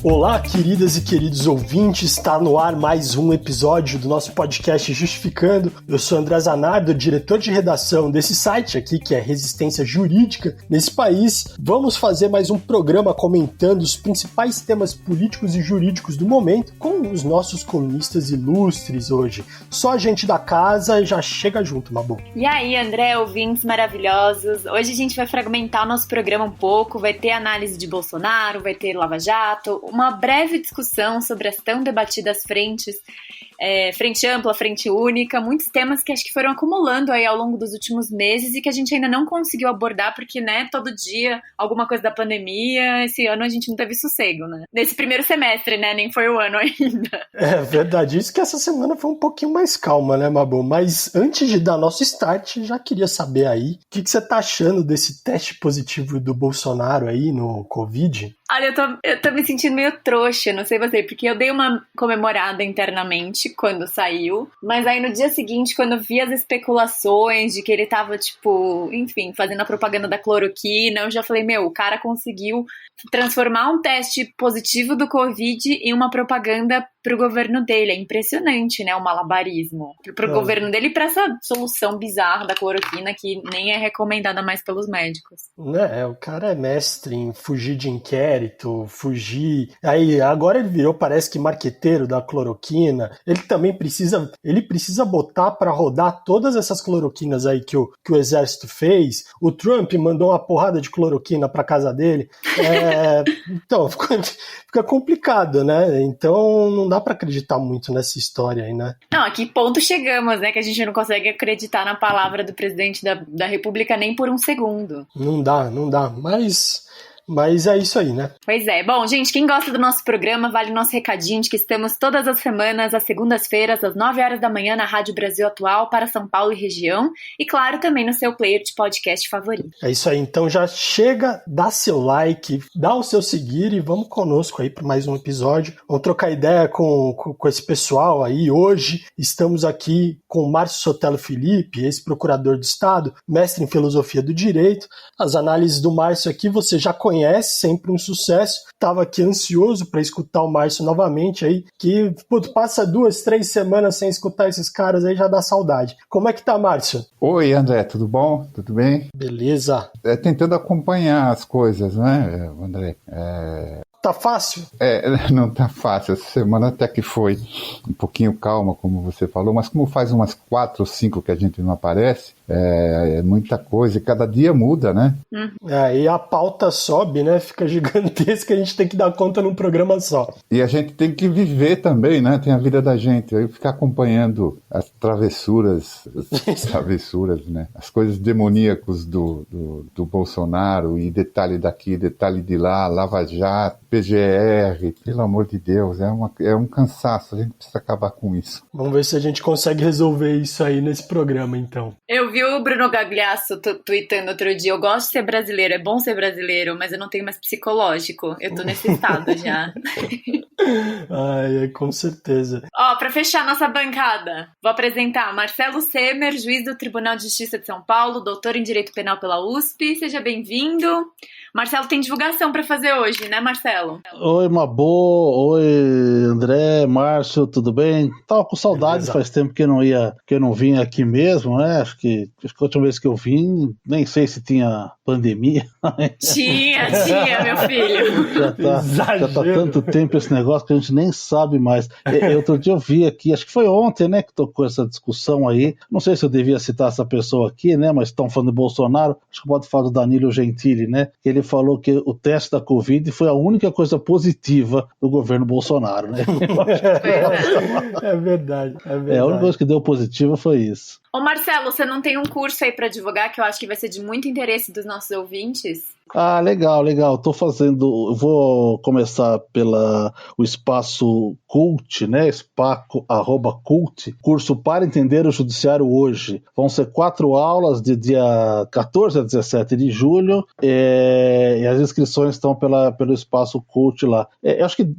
Olá, queridas e queridos ouvintes, está no ar mais um episódio do nosso podcast Justificando. Eu sou André Zanardo, diretor de redação desse site aqui, que é Resistência Jurídica nesse país. Vamos fazer mais um programa comentando os principais temas políticos e jurídicos do momento com os nossos colunistas ilustres hoje. Só a gente da casa já chega junto, Mabu. E aí, André, ouvintes maravilhosos. Hoje a gente vai fragmentar o nosso programa um pouco, vai ter análise de Bolsonaro, vai ter Lava Jato, uma breve discussão sobre as tão debatidas frentes, frente ampla, frente única, muitos temas que acho que foram acumulando aí ao longo dos últimos meses e que a gente ainda não conseguiu abordar porque, todo dia alguma coisa da pandemia, esse ano a gente não teve sossego, né? Nesse primeiro semestre, nem foi o ano ainda. É verdade, isso que essa semana foi um pouquinho mais calma, né, Mabu? Mas antes de dar nosso start, já queria saber aí, o que você tá achando desse teste positivo do Bolsonaro aí no Covid? Olha, eu tô me sentindo meio trouxa, não sei você, porque eu dei uma comemorada internamente quando saiu, mas aí no dia seguinte, quando eu vi as especulações de que ele tava, fazendo a propaganda da cloroquina, eu já falei, o cara conseguiu transformar um teste positivo do Covid em uma propaganda pro governo dele. É impressionante, o malabarismo. Pro governo dele e pra essa solução bizarra da cloroquina que nem é recomendada mais pelos médicos. O cara é mestre em fugir de inquérito, fugir... Aí, agora ele virou, parece que marqueteiro da cloroquina. Ele também precisa botar pra rodar todas essas cloroquinas aí que o exército fez. O Trump mandou uma porrada de cloroquina pra casa dele. Então, fica complicado, né? Então, não dá pra acreditar muito nessa história aí, né? Não, a que ponto chegamos, que a gente não consegue acreditar na palavra do presidente da República nem por um segundo. Não dá, mas é isso aí, né? Pois é. Bom, gente, quem gosta do nosso programa, vale o nosso recadinho de que estamos todas as semanas, às segundas-feiras, às 9 horas da manhã, na Rádio Brasil Atual, para São Paulo e região. E, claro, também no seu player de podcast favorito. É isso aí. Então já chega, dá seu like, dá o seu seguir e vamos conosco aí para mais um episódio. Vamos trocar ideia com esse pessoal aí. Hoje estamos aqui com o Márcio Sotelo Felipe, ex-procurador do Estado, mestre em Filosofia do Direito. As análises do Márcio aqui você já conhece, sempre um sucesso. Tava aqui ansioso para escutar o Márcio novamente aí, que passa 2-3 semanas sem escutar esses caras aí, já dá saudade. Como é que tá, Márcio? Oi, André, tudo bom? Tudo bem? Beleza. Tentando acompanhar as coisas, né, André? Tá fácil? Não tá fácil. Essa semana até que foi um pouquinho calma, como você falou, mas como faz umas 4 ou 5 que a gente não aparece, é muita coisa e cada dia muda, né? E a pauta sobe, né? Fica gigantesca, a gente tem que dar conta num programa só. E a gente tem que viver também, né? Tem a vida da gente. Aí ficar acompanhando as travessuras, né? As coisas demoníacas do Bolsonaro e detalhe daqui, detalhe de lá, Lava Jato, PGR, pelo amor de Deus, é um cansaço, a gente precisa acabar com isso. Vamos ver se a gente consegue resolver isso aí nesse programa, então. Eu vi o Bruno Gagliasso tweetando outro dia, eu gosto de ser brasileiro, é bom ser brasileiro, mas eu não tenho mais psicológico, eu tô nesse estado já. Com certeza. Pra fechar nossa bancada, vou apresentar Marcelo Semer, juiz do Tribunal de Justiça de São Paulo, doutor em Direito Penal pela USP, seja bem-vindo. Marcelo tem divulgação pra fazer hoje, né, Marcelo? Oi, Mabô, oi, André, Márcio, tudo bem? Tava com saudades, beleza. Faz tempo que eu não vim aqui mesmo, né? Acho que a última vez que eu vim, nem sei se tinha pandemia. Tinha, meu filho. Já tá tanto tempo esse negócio que a gente nem sabe mais. Outro dia eu vi aqui, acho que foi ontem, né, que tocou essa discussão aí. Não sei se eu devia citar essa pessoa aqui, né, mas estão falando de Bolsonaro, acho que pode falar do Danilo Gentili, né, que ele falou que o teste da Covid foi a única coisa positiva do governo Bolsonaro, né? É verdade. A única coisa que deu positiva foi isso. Ô Marcelo, você não tem um curso aí para divulgar que eu acho que vai ser de muito interesse dos nossos ouvintes? Legal. Eu vou começar o espaço Cult, né? @cult, curso para entender o judiciário hoje. Vão ser 4 aulas de dia 14 a 17 de julho e as inscrições estão pelo espaço Cult lá. Eu acho que,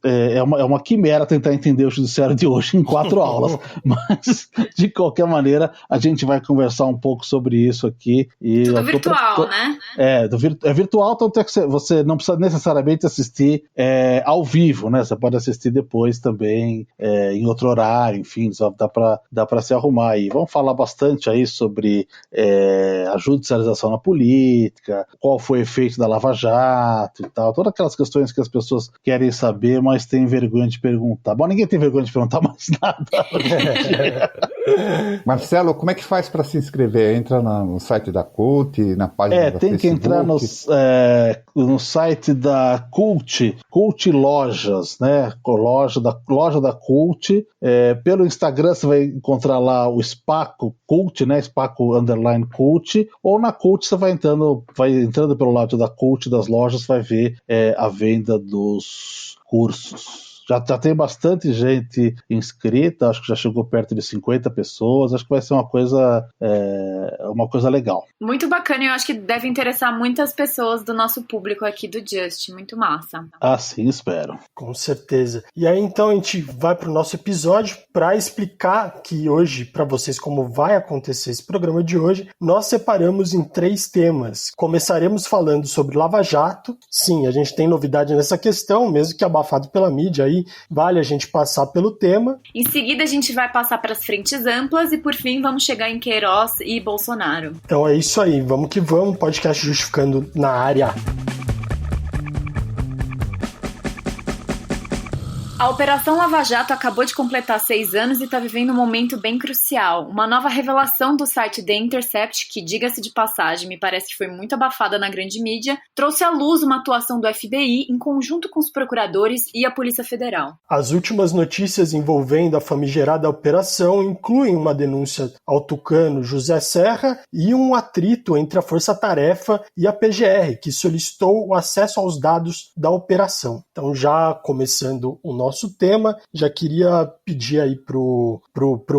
é uma quimera tentar entender o judiciário de hoje em 4 aulas, mas de qualquer maneira a gente vai conversar um pouco sobre isso aqui. Tudo virtual, né? Do é virtual, então você não precisa necessariamente assistir ao vivo, né? Você pode assistir depois também, em outro horário, enfim, só dá para se arrumar aí. Vamos falar bastante aí sobre a judicialização na política, qual foi o efeito da Lava Jato e tal, todas aquelas questões que as pessoas querem saber, mas têm vergonha de perguntar. Bom, ninguém tem vergonha de perguntar mais nada. Marcelo, como é que faz para se inscrever? Entra no site da Cult, na página do tem Facebook? que entrar no site da Cult Lojas, né? Loja da Cult. Pelo Instagram você vai encontrar lá o Spaco Cult, né? Spaco_Cult, ou na Cult você vai entrando pelo lado da Cult das lojas, vai ver a venda dos cursos. Já tem bastante gente inscrita, acho que já chegou perto de 50 pessoas, acho que vai ser uma coisa legal. Muito bacana, eu acho que deve interessar muitas pessoas do nosso público aqui do Just, muito massa. Assim espero. Com certeza. E aí então a gente vai para o nosso episódio para explicar que hoje, para vocês, como vai acontecer esse programa de hoje, nós separamos em 3 temas. Começaremos falando sobre Lava Jato. Sim, a gente tem novidade nessa questão, mesmo que abafado pela mídia, aí vale a gente passar pelo tema. Em seguida a gente vai passar para as frentes amplas e por fim vamos chegar em Queiroz e Bolsonaro. Então é isso aí, vamos que vamos, podcast Justificando na área. A Operação Lava Jato acabou de completar 6 anos e está vivendo um momento bem crucial. Uma nova revelação do site The Intercept, que, diga-se de passagem, me parece que foi muito abafada na grande mídia, trouxe à luz uma atuação do FBI em conjunto com os procuradores e a Polícia Federal. As últimas notícias envolvendo a famigerada operação incluem uma denúncia ao tucano José Serra e um atrito entre a Força Tarefa e a PGR, que solicitou o acesso aos dados da operação. Então, já começando o nosso tema, já queria pedir aí pro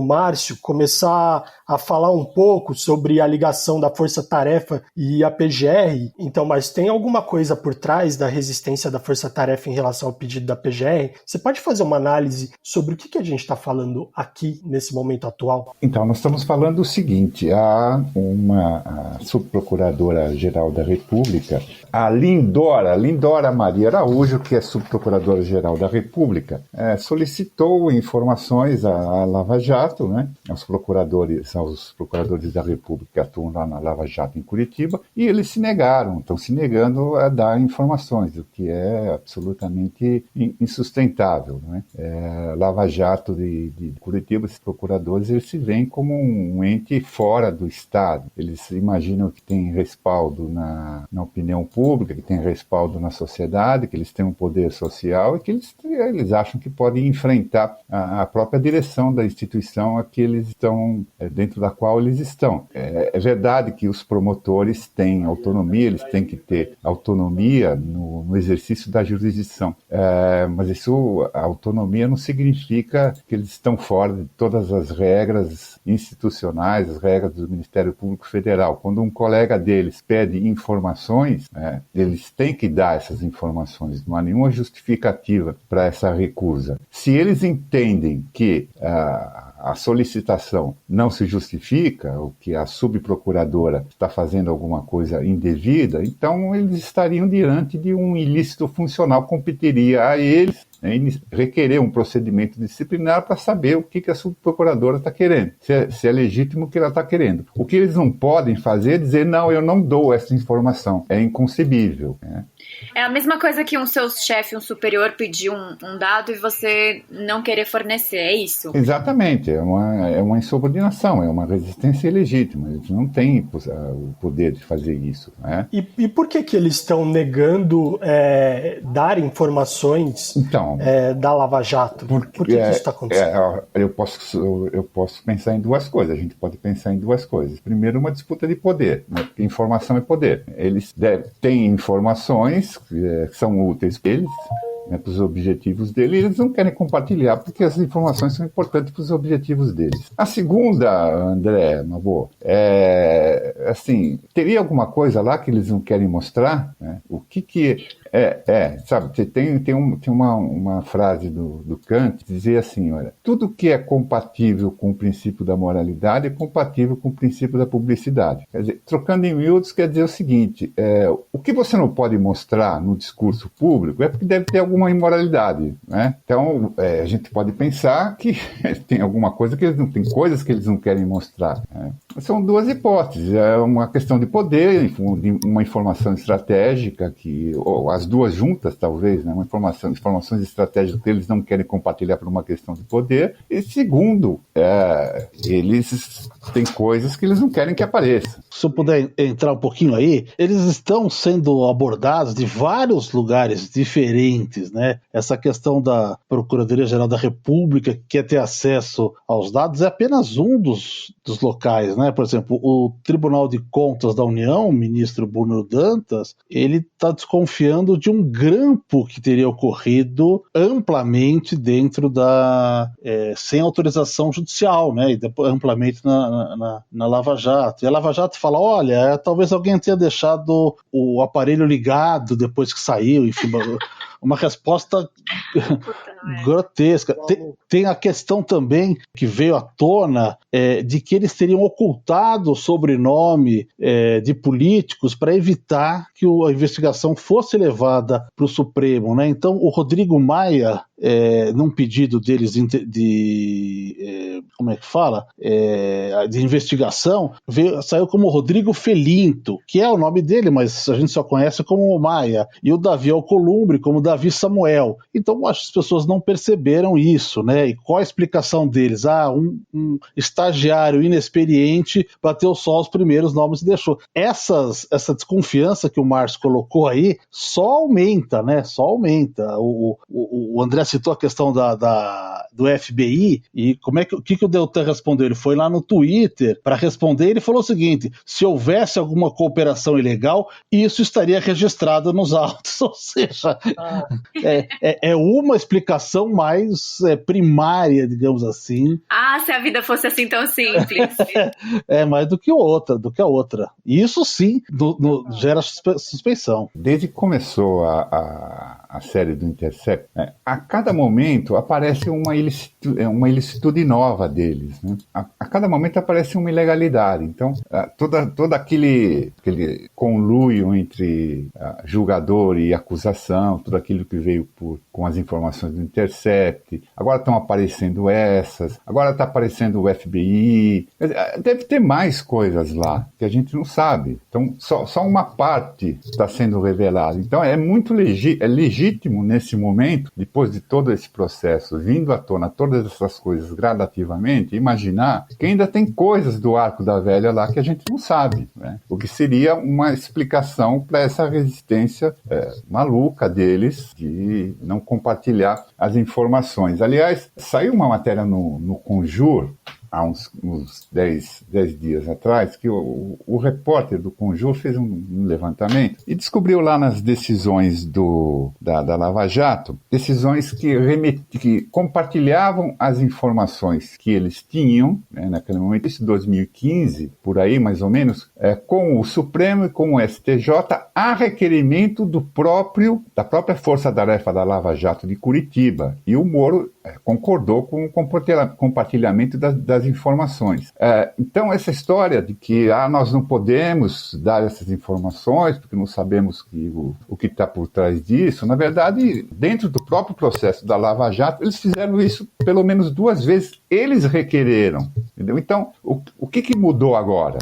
Márcio começar a falar um pouco sobre a ligação da Força Tarefa e a PGR. Então, mas tem alguma coisa por trás da resistência da Força Tarefa em relação ao pedido da PGR? Você pode fazer uma análise sobre o que a gente está falando aqui nesse momento atual? Então, nós estamos falando o seguinte, há uma subprocuradora-geral da República, a Lindora Maria Araújo, que é subprocuradora-geral da República, solicitou informações à Lava Jato, né, aos procuradores da República que atuam lá na Lava Jato em Curitiba, e eles estão se negando a dar informações, o que é absolutamente insustentável, né? Lava Jato de Curitiba, esses procuradores, eles se veem como um ente fora do Estado. Eles imaginam que tem respaldo na opinião pública, que tem respaldo na sociedade, que eles têm um poder social e que eles acham que podem enfrentar a própria direção da instituição a que eles estão, dentro da qual eles estão. É verdade que os promotores têm autonomia, eles têm que ter autonomia no exercício da jurisdição, mas a autonomia não significa que eles estão fora de todas as regras institucionais, as regras do Ministério Público Federal. Quando um colega deles pede informações, eles têm que dar essas informações, não há nenhuma justificativa para essa recusa. Se eles entendem que a solicitação não se justifica, ou que a subprocuradora está fazendo alguma coisa indevida, então eles estariam diante de um ilícito funcional, competiria a eles requerer um procedimento disciplinar para saber o que a subprocuradora está querendo, se é legítimo o que ela está querendo. O que eles não podem fazer é dizer, não, eu não dou essa informação. É inconcebível, né? É a mesma coisa que um seu chefe, um superior, pedir um dado e você não querer fornecer, é isso? Exatamente, é uma insubordinação, é uma resistência ilegítima. Eles não têm o poder de fazer isso, né? E por que eles estão negando dar informações da Lava Jato? Por que isso está acontecendo? Eu posso pensar em duas coisas. A gente pode pensar em duas coisas. Primeiro, uma disputa de poder, né? Porque informação é poder. Eles têm informações que são úteis para eles, né, para os objetivos dele, e eles não querem compartilhar porque as informações são importantes para os objetivos deles. A segunda, André, teria alguma coisa lá que eles não querem mostrar, né? O que Sabe, tem uma frase do Kant que dizia assim, olha, tudo que é compatível com o princípio da moralidade é compatível com o princípio da publicidade. Quer dizer, trocando em miúdos, quer dizer o seguinte, o que você não pode mostrar no discurso público é porque deve ter alguma imoralidade, né? Então, a gente pode pensar que tem alguma coisa que eles não tem coisas que eles não querem mostrar, né? São duas hipóteses, é uma questão de poder, de uma informação estratégica ou as duas juntas talvez, né? Informações estratégicas que eles não querem compartilhar por uma questão de poder, e segundo, eles têm coisas que eles não querem que apareça. Se eu puder entrar um pouquinho aí, eles estão sendo abordados de vários lugares diferentes, né? Essa questão da Procuradoria-Geral da República, que quer ter acesso aos dados, é apenas um dos locais, né? Por exemplo, o Tribunal de Contas da União, o ministro Bruno Dantas, ele está desconfiando de um grampo que teria ocorrido amplamente dentro sem autorização judicial, né? E depois, amplamente na Lava Jato. E a Lava Jato fala, olha, talvez alguém tenha deixado o aparelho ligado depois que saiu, enfim, uma resposta grotesca. Tem a questão também que veio à tona de que eles teriam ocultado o sobrenome de políticos para evitar que a investigação fosse levada para o Supremo, né? Então, o Rodrigo Maia, num pedido deles como é que fala? De investigação, saiu como Rodrigo Felinto, que é o nome dele, mas a gente só conhece como Maia, e o Davi Alcolumbre como Davi Samuel. Então, acho que as pessoas não perceberam isso, né? E qual a explicação deles? Um estagiário inexperiente bateu só os primeiros nomes e deixou. Essa desconfiança que o Márcio colocou aí só aumenta, né? Só aumenta. O André citou a questão do FBI, e o que o Deltan respondeu? Ele foi lá no Twitter para responder, e ele falou o seguinte: se houvesse alguma cooperação ilegal, isso estaria registrado nos autos. Ou seja, é uma explicação mais primária, digamos assim. Se a vida fosse assim tão simples. Mais do que a outra. E isso sim gera suspeição. Desde que começou a série do Intercept, a cada momento aparece uma ilicitude nova deles, né? A cada momento aparece uma ilegalidade. Então, todo aquele conluio entre julgador e acusação, tudo aquilo que veio com as informações do Intercept, agora estão aparecendo essas, agora está aparecendo o FBI, deve ter mais coisas lá que a gente não sabe. Então, só uma parte está sendo revelada. Então, é muito legítimo nesse momento, depois de todo esse processo, vindo à tona todas essas coisas gradativamente, imaginar que ainda tem coisas do arco da velha lá que a gente não sabe, né? O que seria uma explicação para essa resistência maluca deles de não compartilhar as informações. Aliás, saiu uma matéria no Conjur, há uns 10 dias atrás, que o repórter do Conjur fez um levantamento e descobriu lá nas decisões da Lava Jato, decisões que compartilhavam as informações que eles tinham, né, naquele momento, isso em 2015, por aí mais ou menos, com o Supremo e com o STJ, a requerimento da própria força-tarefa da Lava Jato de Curitiba. E o Moro concordou com o compartilhamento das informações. Então, essa história de que nós não podemos dar essas informações porque não sabemos o que está por trás disso, na verdade, dentro do próprio processo da Lava Jato, eles fizeram isso pelo menos 2 vezes. Eles requereram. Entendeu? Então, o que mudou agora?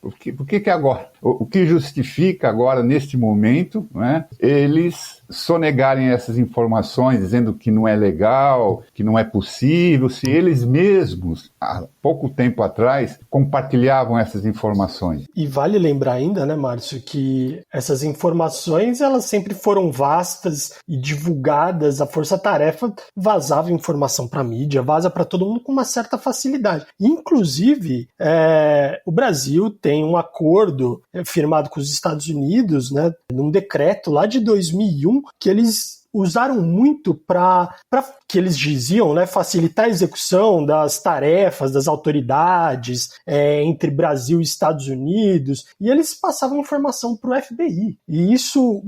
Por que agora? O que justifica agora, neste momento, né, eles sonegarem essas informações, dizendo que não é legal, que não é possível, se eles mesmos, há pouco tempo atrás, compartilhavam essas informações? E vale lembrar ainda, né, Márcio, que essas informações, elas sempre foram vastas e divulgadas. A força-tarefa vazava informação para a mídia, vaza para todo mundo com uma certa facilidade. Inclusive, o Brasil tem um acordo firmado com os Estados Unidos, né, num decreto lá de 2001, que eles usaram muito para que eles diziam, né, facilitar a execução das tarefas das autoridades entre Brasil e Estados Unidos, e eles passavam informação para o FBI. E isso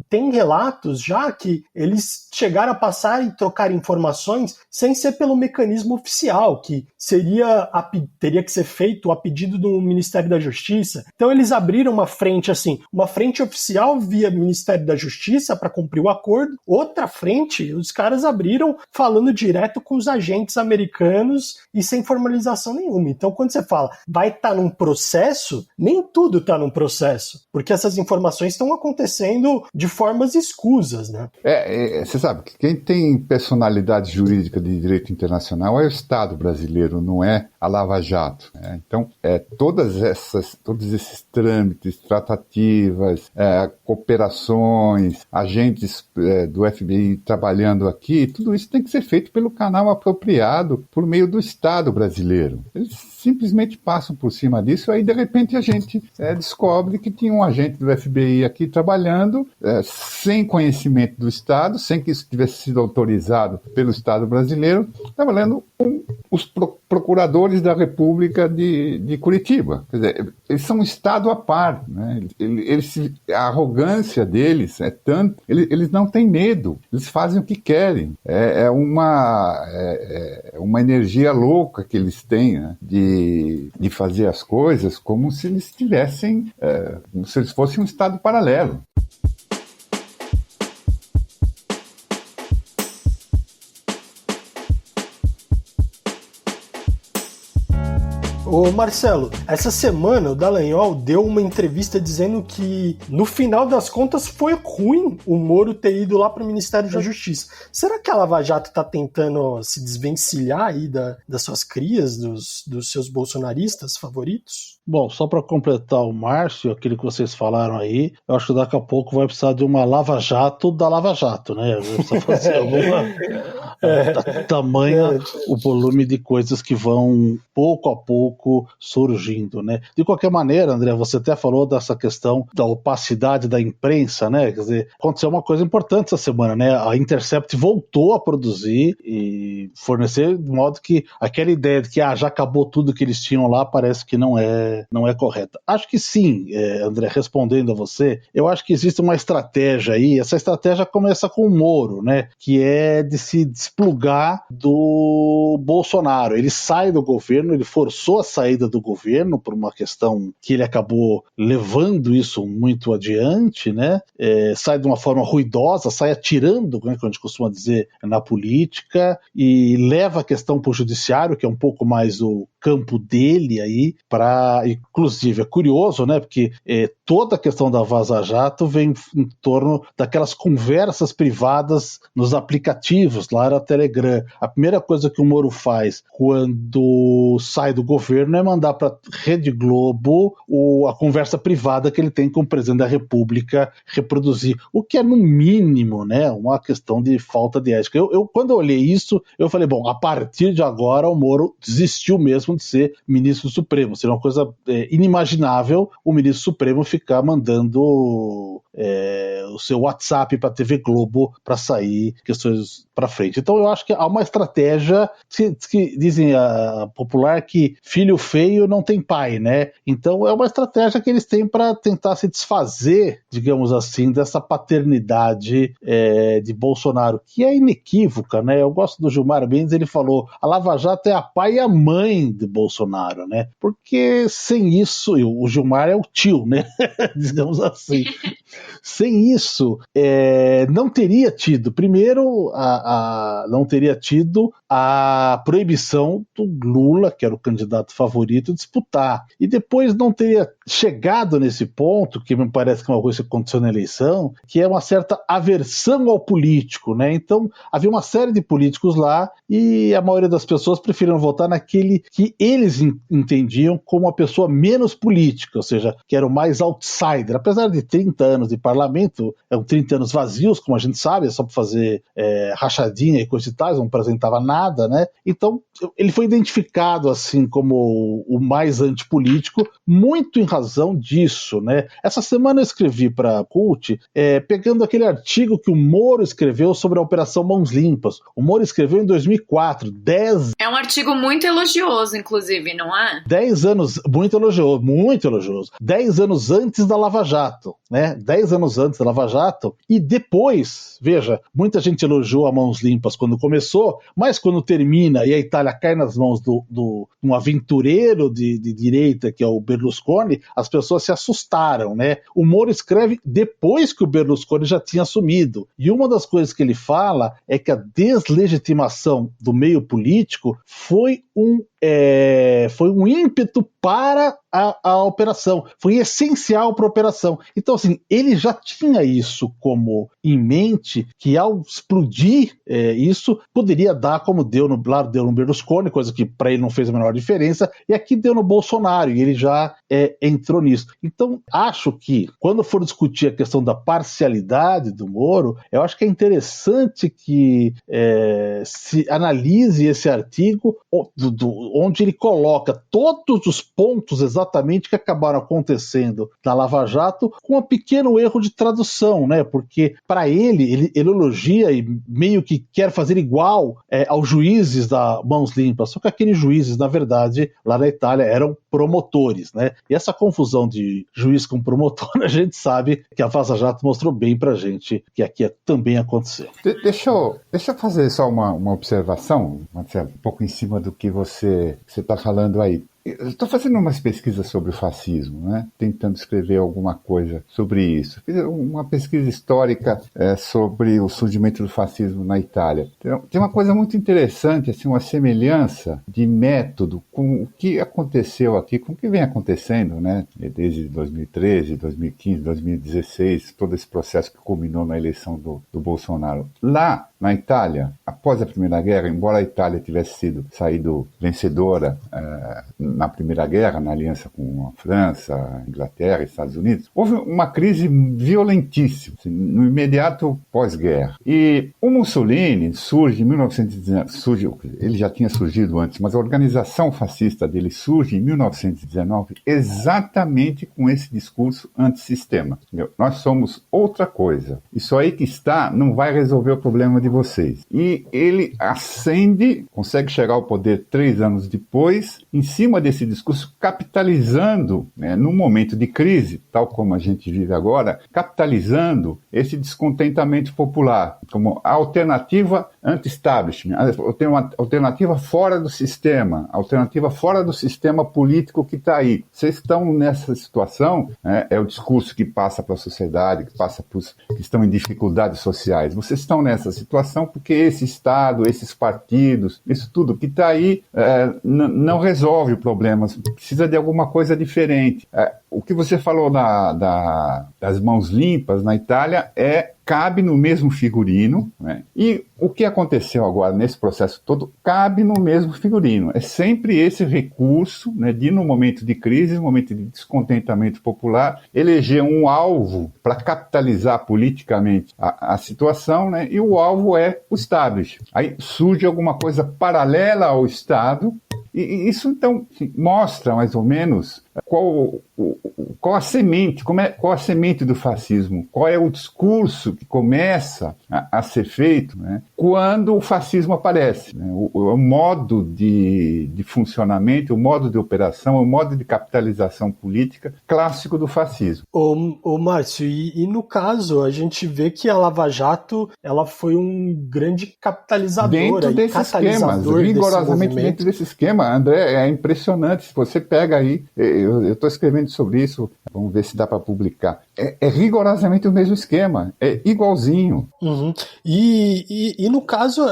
tem relatos já que eles chegaram a passar e trocar informações sem ser pelo mecanismo oficial, que teria que ser feito a pedido do Ministério da Justiça. Então eles abriram uma frente oficial via Ministério da Justiça para cumprir o acordo, outra frente os caras abriram falando direto com os agentes americanos e sem formalização nenhuma. Então quando você fala vai estar num processo, nem tudo está num processo, porque essas informações estão acontecendo de formas escusas, né? Você sabe que quem tem personalidade jurídica de direito internacional é o Estado brasileiro, não é a Lava Jato, né? Então, todos esses trâmites, tratativas, cooperações, agentes do FBI trabalhando aqui, tudo isso tem que ser feito pelo canal apropriado, por meio do Estado brasileiro. Eles simplesmente passam por cima disso, aí de repente a gente descobre que tinha um agente do FBI aqui trabalhando sem conhecimento do Estado, sem que isso tivesse sido autorizado pelo Estado brasileiro, trabalhando com os procuradores da República de Curitiba. Quer dizer, eles são um Estado à parte, né? A arrogância deles é tanto, eles não têm medo, eles fazem o que querem. É uma energia louca que eles têm, né? De fazer as coisas como se eles tivessem, como se eles fossem um Estado paralelo. Ô Marcelo, essa semana o Dallagnol deu uma entrevista dizendo que no final das contas foi ruim o Moro ter ido lá para o Ministério da Justiça. Será que a Lava Jato está tentando se desvencilhar aí das suas crias, dos seus bolsonaristas favoritos? Bom, só para completar o Márcio, aquilo que vocês falaram aí, eu acho que daqui a pouco vai precisar de uma Lava Jato da Lava Jato, né? Vai precisar fazer alguma... tamanha o volume de coisas que vão pouco a pouco surgindo, né? De qualquer maneira, André, você até falou dessa questão da opacidade da imprensa, né? Quer dizer, aconteceu uma coisa importante essa semana, né? A Intercept voltou a produzir e fornecer de modo que aquela ideia de que já acabou tudo que eles tinham lá parece que não é correta. Acho que sim, André, respondendo a você, eu acho que existe uma estratégia aí, essa estratégia começa com o Moro, né? Que é de se desplugar do Bolsonaro. Ele sai do governo, ele forçou a saída do governo por uma questão que ele acabou levando isso muito adiante, né? Sai de uma forma ruidosa, sai atirando, né, como a gente costuma dizer, na política, e leva a questão para o judiciário, que é um pouco mais o campo dele aí, inclusive é curioso, né, porque toda a questão da Vaza Jato vem em torno daquelas conversas privadas nos aplicativos, lá era Telegram. A primeira coisa que o Moro faz quando sai do governo é mandar para a Rede Globo a conversa privada que ele tem com o presidente da República reproduzir, o que é no mínimo, né, uma questão de falta de ética. Quando eu olhei isso, eu falei, bom, a partir de agora o Moro desistiu mesmo de ser ministro do Supremo. Seria uma coisa inimaginável o ministro Supremo ficar mandando o seu WhatsApp para a TV Globo para sair questões para frente. Então eu acho que há uma estratégia que dizem a popular que filho feio não tem pai, né? Então é uma estratégia que eles têm para tentar se desfazer, digamos assim, dessa paternidade de Bolsonaro, que é inequívoca, né? Eu gosto do Gilmar Mendes, ele falou, a Lava Jato é a pai e a mãe de Bolsonaro, né? Porque sem isso, o Gilmar é o tio, né? Digamos assim. Sem isso, não teria tido, primeiro, não teria tido a proibição do Lula, que era o candidato favorito, disputar. E depois não teria chegado nesse ponto, que me parece que é uma coisa que aconteceu na eleição, que é uma certa aversão ao político, né? Então, havia uma série de políticos lá e a maioria das pessoas preferiram votar naquele que eles entendiam como a pessoa menos política, ou seja, que era o mais outsider. Apesar de 30 anos de parlamento, 30 anos vazios, como a gente sabe, é só para fazer rachadinha e coisa e tal, não apresentava nada, né? Então, ele foi identificado assim como o mais antipolítico, muito em razão disso, né? Essa semana eu escrevi para a Cult, pegando aquele artigo que o Moro escreveu sobre a Operação Mãos Limpas. O Moro escreveu em 2004, 10... É um artigo muito elogioso, inclusive, não é? 10 anos, muito elogioso. 10 anos antes da Lava Jato, né? 10 anos antes da Lava Jato, e depois, veja, muita gente elogiou a Mãos Limpas quando começou, mas quando termina e a Itália cai nas mãos de um aventureiro de direita, que é o Berlusconi, as pessoas se assustaram, né? O Moro escreve depois que o Berlusconi já tinha assumido, e uma das coisas que ele fala é que a deslegitimação do meio político foi um ímpeto para a operação, foi essencial para a operação. Então, assim, ele já tinha isso como em mente, que ao explodir isso, poderia dar como deu no Berlusconi, coisa que para ele não fez a menor diferença, e aqui deu no Bolsonaro, e ele já entrou nisso. Então, acho que, quando for discutir a questão da parcialidade do Moro, eu acho que é interessante que se analise esse artigo onde ele coloca todos os pontos exatamente que acabaram acontecendo na Lava Jato, com um pequeno erro de tradução, né? Porque para ele elogia e meio que quer fazer igual aos juízes da Mãos Limpas, só que aqueles juízes, na verdade, lá na Itália eram promotores, né? E essa confusão de juiz com promotor, a gente sabe que a Vaza Jato mostrou bem pra gente que aqui também aconteceu. Deixa eu fazer só uma observação, Marcelo, um pouco em cima do que você está falando aí. Eu estou fazendo umas pesquisas sobre o fascismo, né? Tentando escrever alguma coisa sobre isso. Fiz uma pesquisa histórica sobre o surgimento do fascismo na Itália. Tem uma coisa muito interessante, assim, uma semelhança de método com o que aconteceu aqui, com o que vem acontecendo, né? Desde 2013, 2015, 2016, todo esse processo que culminou na eleição do Bolsonaro. Lá na Itália, após a Primeira Guerra, embora a Itália tivesse saído vencedora na Primeira Guerra, na aliança com a França, a Inglaterra e Estados Unidos, houve uma crise violentíssima, assim, no imediato pós-guerra. E o Mussolini surge em 1919, ele já tinha surgido antes, mas a organização fascista dele surge em 1919 exatamente com esse discurso antissistema. Entendeu? Nós somos outra coisa. Isso aí que está não vai resolver o problema de vocês. E ele consegue chegar ao poder 3 anos depois, em cima desse discurso, capitalizando, né, num momento de crise, tal como a gente vive agora, capitalizando esse descontentamento popular, como a alternativa anti-establishment, uma alternativa fora do sistema, alternativa fora do sistema político que está aí. Vocês estão nessa situação, né, é o discurso que passa para a sociedade, que passa para os que estão em dificuldades sociais. Vocês estão nessa situação porque esse Estado, esses partidos, isso tudo que está aí não resolve o problema, precisa de alguma coisa diferente. O que você falou das mãos limpas na Itália cabe no mesmo figurino, né? E o que aconteceu agora nesse processo todo cabe no mesmo figurino. É sempre esse recurso, né, de, no momento de crise, no momento de descontentamento popular, eleger um alvo para capitalizar politicamente a situação, né? E o alvo é o establishment. Aí surge alguma coisa paralela ao Estado, e isso então mostra mais ou menos qual a semente, qual a semente do fascismo, qual é o discurso que começa a ser feito, né, quando o fascismo aparece, né, o modo de funcionamento, o modo de operação, o modo de capitalização política clássico do fascismo. Ô Márcio, e no caso a gente vê que a Lava Jato ela foi um grande catalisador dentro desse esquema, rigorosamente dentro desse esquema. André, é impressionante, se você pega aí, eu estou escrevendo sobre isso, vamos ver se dá para publicar. É rigorosamente o mesmo esquema, é igualzinho. Uhum. E no caso,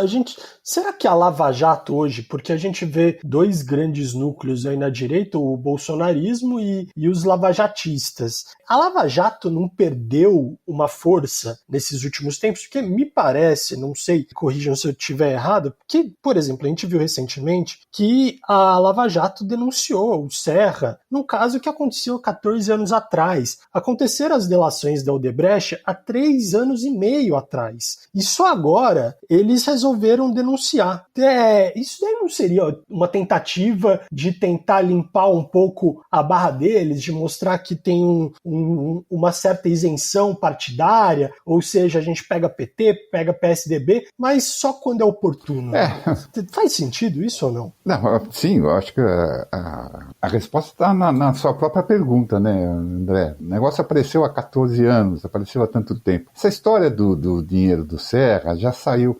será que a Lava Jato hoje, porque a gente vê 2 grandes núcleos aí na direita, o bolsonarismo e os lavajatistas, a Lava Jato não perdeu uma força nesses últimos tempos? Porque me parece, não sei, corrijam se eu estiver errado, que, por exemplo, a gente viu recentemente que a Lava Jato denunciou o Serra num caso que aconteceu 14 anos atrás. Aconteceram as delações da Odebrecht há 3 anos e meio atrás. E só agora eles resolveram denunciar. Isso daí não seria uma tentativa de tentar limpar um pouco a barra deles, de mostrar que tem uma certa isenção partidária, ou seja, a gente pega PT, pega PSDB, mas só quando é oportuno. Faz sentido isso ou não? Não, sim, eu acho que a resposta está na sua própria pergunta, né, André? O negócio apareceu há 14 anos, apareceu há tanto tempo. Essa história do dinheiro do Serra já saiu,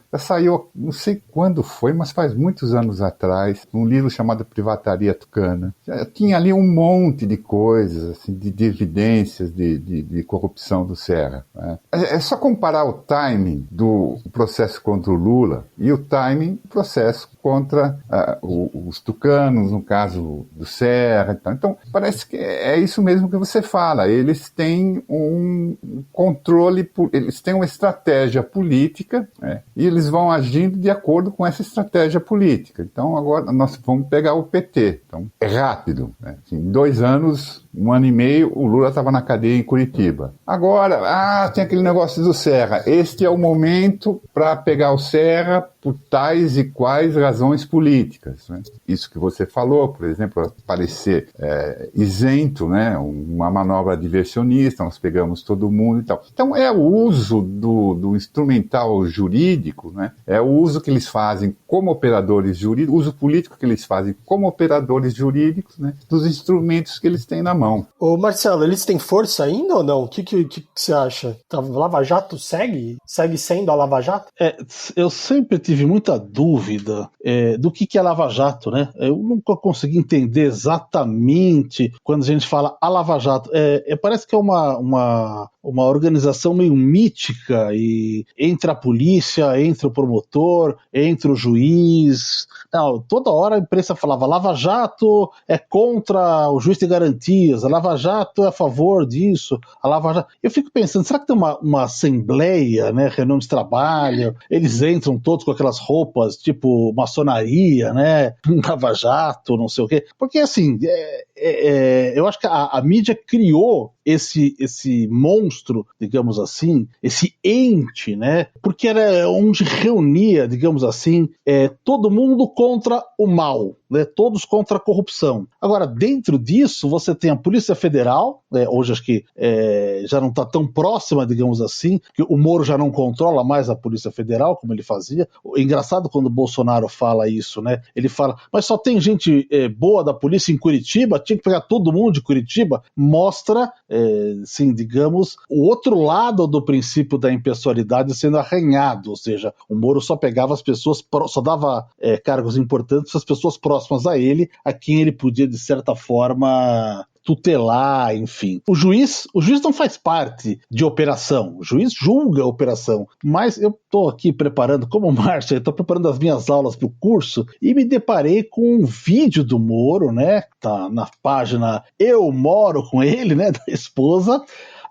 não sei quando foi, mas faz muitos anos atrás, um livro chamado Privataria Tucana. Já tinha ali um monte de coisas, assim, de evidências de corrupção do Serra. Né? É só comparar o timing do processo contra o Lula e o timing do processo contra os tucanos, no caso do Serra. Então, parece que é isso mesmo que você fala. Eles têm um controle, eles têm uma estratégia política, né, e eles vão agindo de acordo com essa estratégia política. Então, agora nós vamos pegar o PT. Então, é rápido. Né? Assim, em 2 anos, 1 ano e meio, o Lula estava na cadeia em Curitiba. Agora, tem aquele negócio do Serra. Este é o momento para pegar o Serra por tais e quais razões políticas. Né? Isso que você falou, por exemplo, parecer isento, né? Uma manobra diversionista, nós pegamos todo mundo e tal. Então, é o uso do instrumental jurídico, né? É o uso que eles fazem como operadores jurídicos, o uso político que eles fazem como operadores jurídicos, né? Dos instrumentos que eles têm na mão. Ô Marcelo, eles têm força ainda ou não? O que você acha? A Lava Jato segue sendo a Lava Jato? Eu sempre tive muita dúvida do que é Lava Jato, né? Eu nunca consegui entender exatamente quando a gente fala a Lava Jato. Parece que é uma organização meio mítica e entre a polícia, entre o promotor, entre o juiz. Não, toda hora a imprensa falava Lava Jato é contra o juiz de garantias, a Lava Jato é a favor disso, a Lava Jato... Eu fico pensando, será que tem uma assembleia, né, reunião de trabalho, eles entram todos com aquelas roupas tipo maçonaria, né, Lava Jato, não sei o quê, porque assim, eu acho que a mídia criou esse monstro, digamos assim, esse ente, né, porque era onde reunia, digamos assim, todo mundo contra o mal, né, todos contra a corrupção. Agora, dentro disso, você tem a Polícia Federal, hoje acho que já não está tão próxima, digamos assim, que o Moro já não controla mais a Polícia Federal, como ele fazia. É engraçado quando o Bolsonaro fala isso, né? Ele fala, mas só tem gente boa da polícia em Curitiba, tinha que pegar todo mundo de Curitiba. Mostra, sim, digamos, o outro lado do princípio da impessoalidade sendo arranhado, ou seja, o Moro só pegava as pessoas, só dava cargos importantes às pessoas próximas a ele, a quem ele podia, de certa forma, tutelar, enfim. O juiz não faz parte de operação, o juiz julga a operação, mas eu estou aqui preparando, como Márcia, eu estou preparando as minhas aulas para o curso e me deparei com um vídeo do Moro, né, tá na página Eu Moro com Ele, né, da esposa,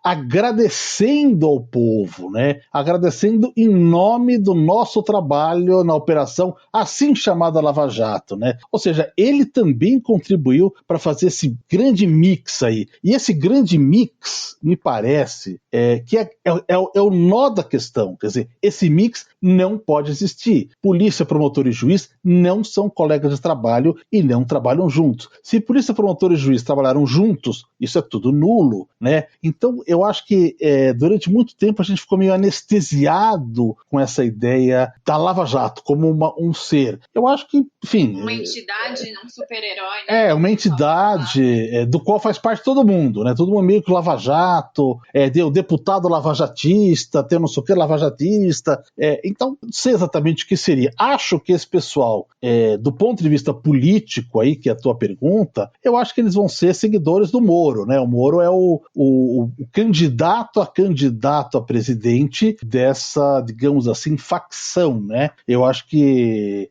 agradecendo ao povo, né? Agradecendo em nome do nosso trabalho na operação assim chamada Lava Jato, né? Ou seja, ele também contribuiu para fazer esse grande mix aí. E esse grande mix, me parece, que é o nó da questão. Quer dizer, esse mix não pode existir. Polícia, promotor e juiz não são colegas de trabalho e não trabalham juntos. Se polícia, promotor e juiz trabalharam juntos, isso é tudo nulo, né? Então, eu acho que durante muito tempo a gente ficou meio anestesiado com essa ideia da Lava Jato como um ser. Eu acho que, enfim... Uma entidade, um super-herói, né? Uma entidade do qual faz parte todo mundo, né? Todo mundo meio que Lava Jato, o deputado lavajatista, tem não sei o que lavajatista. Então, não sei exatamente o que seria. Acho que esse pessoal, do ponto de vista político aí, que é a tua pergunta, eu acho que eles vão ser seguidores do Moro, né? O Moro é o candidato a presidente dessa, digamos assim, facção, né? Eu acho que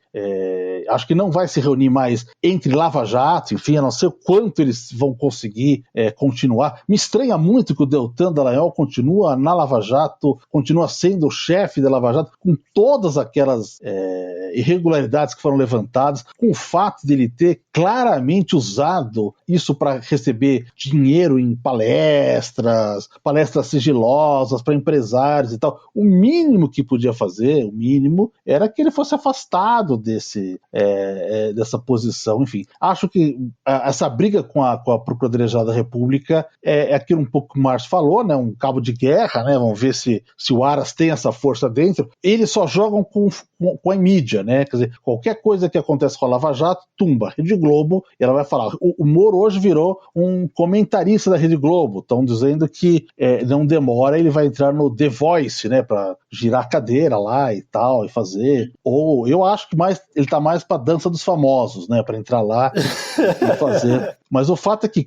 não vai se reunir mais entre Lava Jato, enfim, a não ser o quanto eles vão conseguir continuar. Me estranha muito que o Deltan Dallagnol continua na Lava Jato, continua sendo o chefe da Lava Jato, com todas aquelas irregularidades que foram levantadas, com o fato de ele ter claramente usado isso para receber dinheiro em palestras sigilosas para empresários e tal. O mínimo que podia fazer, o mínimo, era que ele fosse afastado dessa posição. Enfim, acho que essa briga com a Procuradoria-Geral da República é aquilo um pouco que o Márcio falou, né, um cabo de guerra, né, vamos ver se o Aras tem essa força dentro. Eles só jogam com a mídia, né, quer dizer, qualquer coisa que acontece com a Lava Jato, tumba, Rede Globo, e ela vai falar, o Moro hoje virou um comentarista da Rede Globo, estão dizendo que não demora, ele vai entrar no The Voice, né, para girar a cadeira lá e tal, e fazer, ou eu acho que ele tá mais pra dança dos famosos, né, para entrar lá e fazer. Mas o fato é que...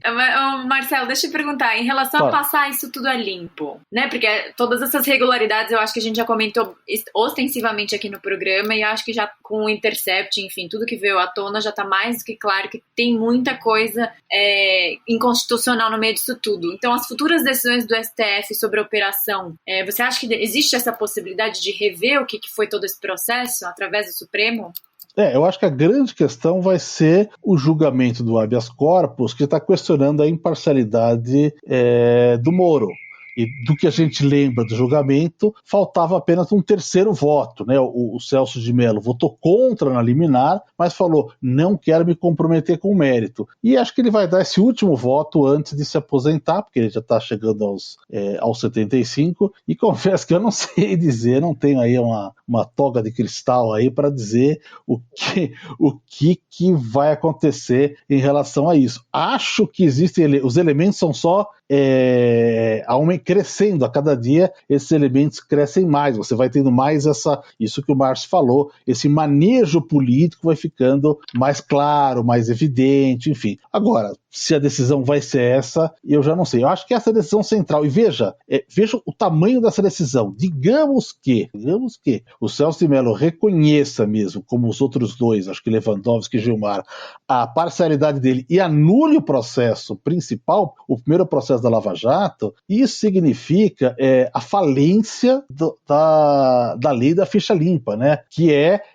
Marcelo, deixa eu perguntar, em relação a passar isso tudo a limpo, né, porque todas essas irregularidades eu acho que a gente já comentou ostensivamente aqui no programa, e acho que já com o Intercept, enfim, tudo que veio à tona já tá mais do que claro que tem muita coisa inconstitucional no meio disso tudo. Então, as futuras decisões do STF sobre a operação, você acha que existe essa possibilidade de rever o que foi todo esse processo através do Supremo? Eu acho que a grande questão vai ser o julgamento do habeas corpus, que está questionando a imparcialidade do Moro. E do que a gente lembra do julgamento, faltava apenas um terceiro voto, né? O Celso de Mello votou contra na liminar, mas falou, não quero me comprometer com o mérito. E acho que ele vai dar esse último voto antes de se aposentar, porque ele já está chegando aos 75, e confesso que eu não sei dizer, não tenho aí uma toga de cristal aí para dizer o que vai acontecer em relação a isso. Acho que existem, os elementos são só crescendo a cada dia, esses elementos crescem mais, você vai tendo mais isso que o Márcio falou, esse manejo político vai ficando mais claro, mais evidente, enfim. Agora, se a decisão vai ser essa, eu já não sei. Eu acho que essa é a decisão central. E veja o tamanho dessa decisão. Digamos que o Celso de Mello reconheça mesmo, como os outros dois, acho que Lewandowski e Gilmar, a parcialidade dele e anule o processo principal, o primeiro processo da Lava Jato, isso significa a falência da lei da ficha limpa, né? Que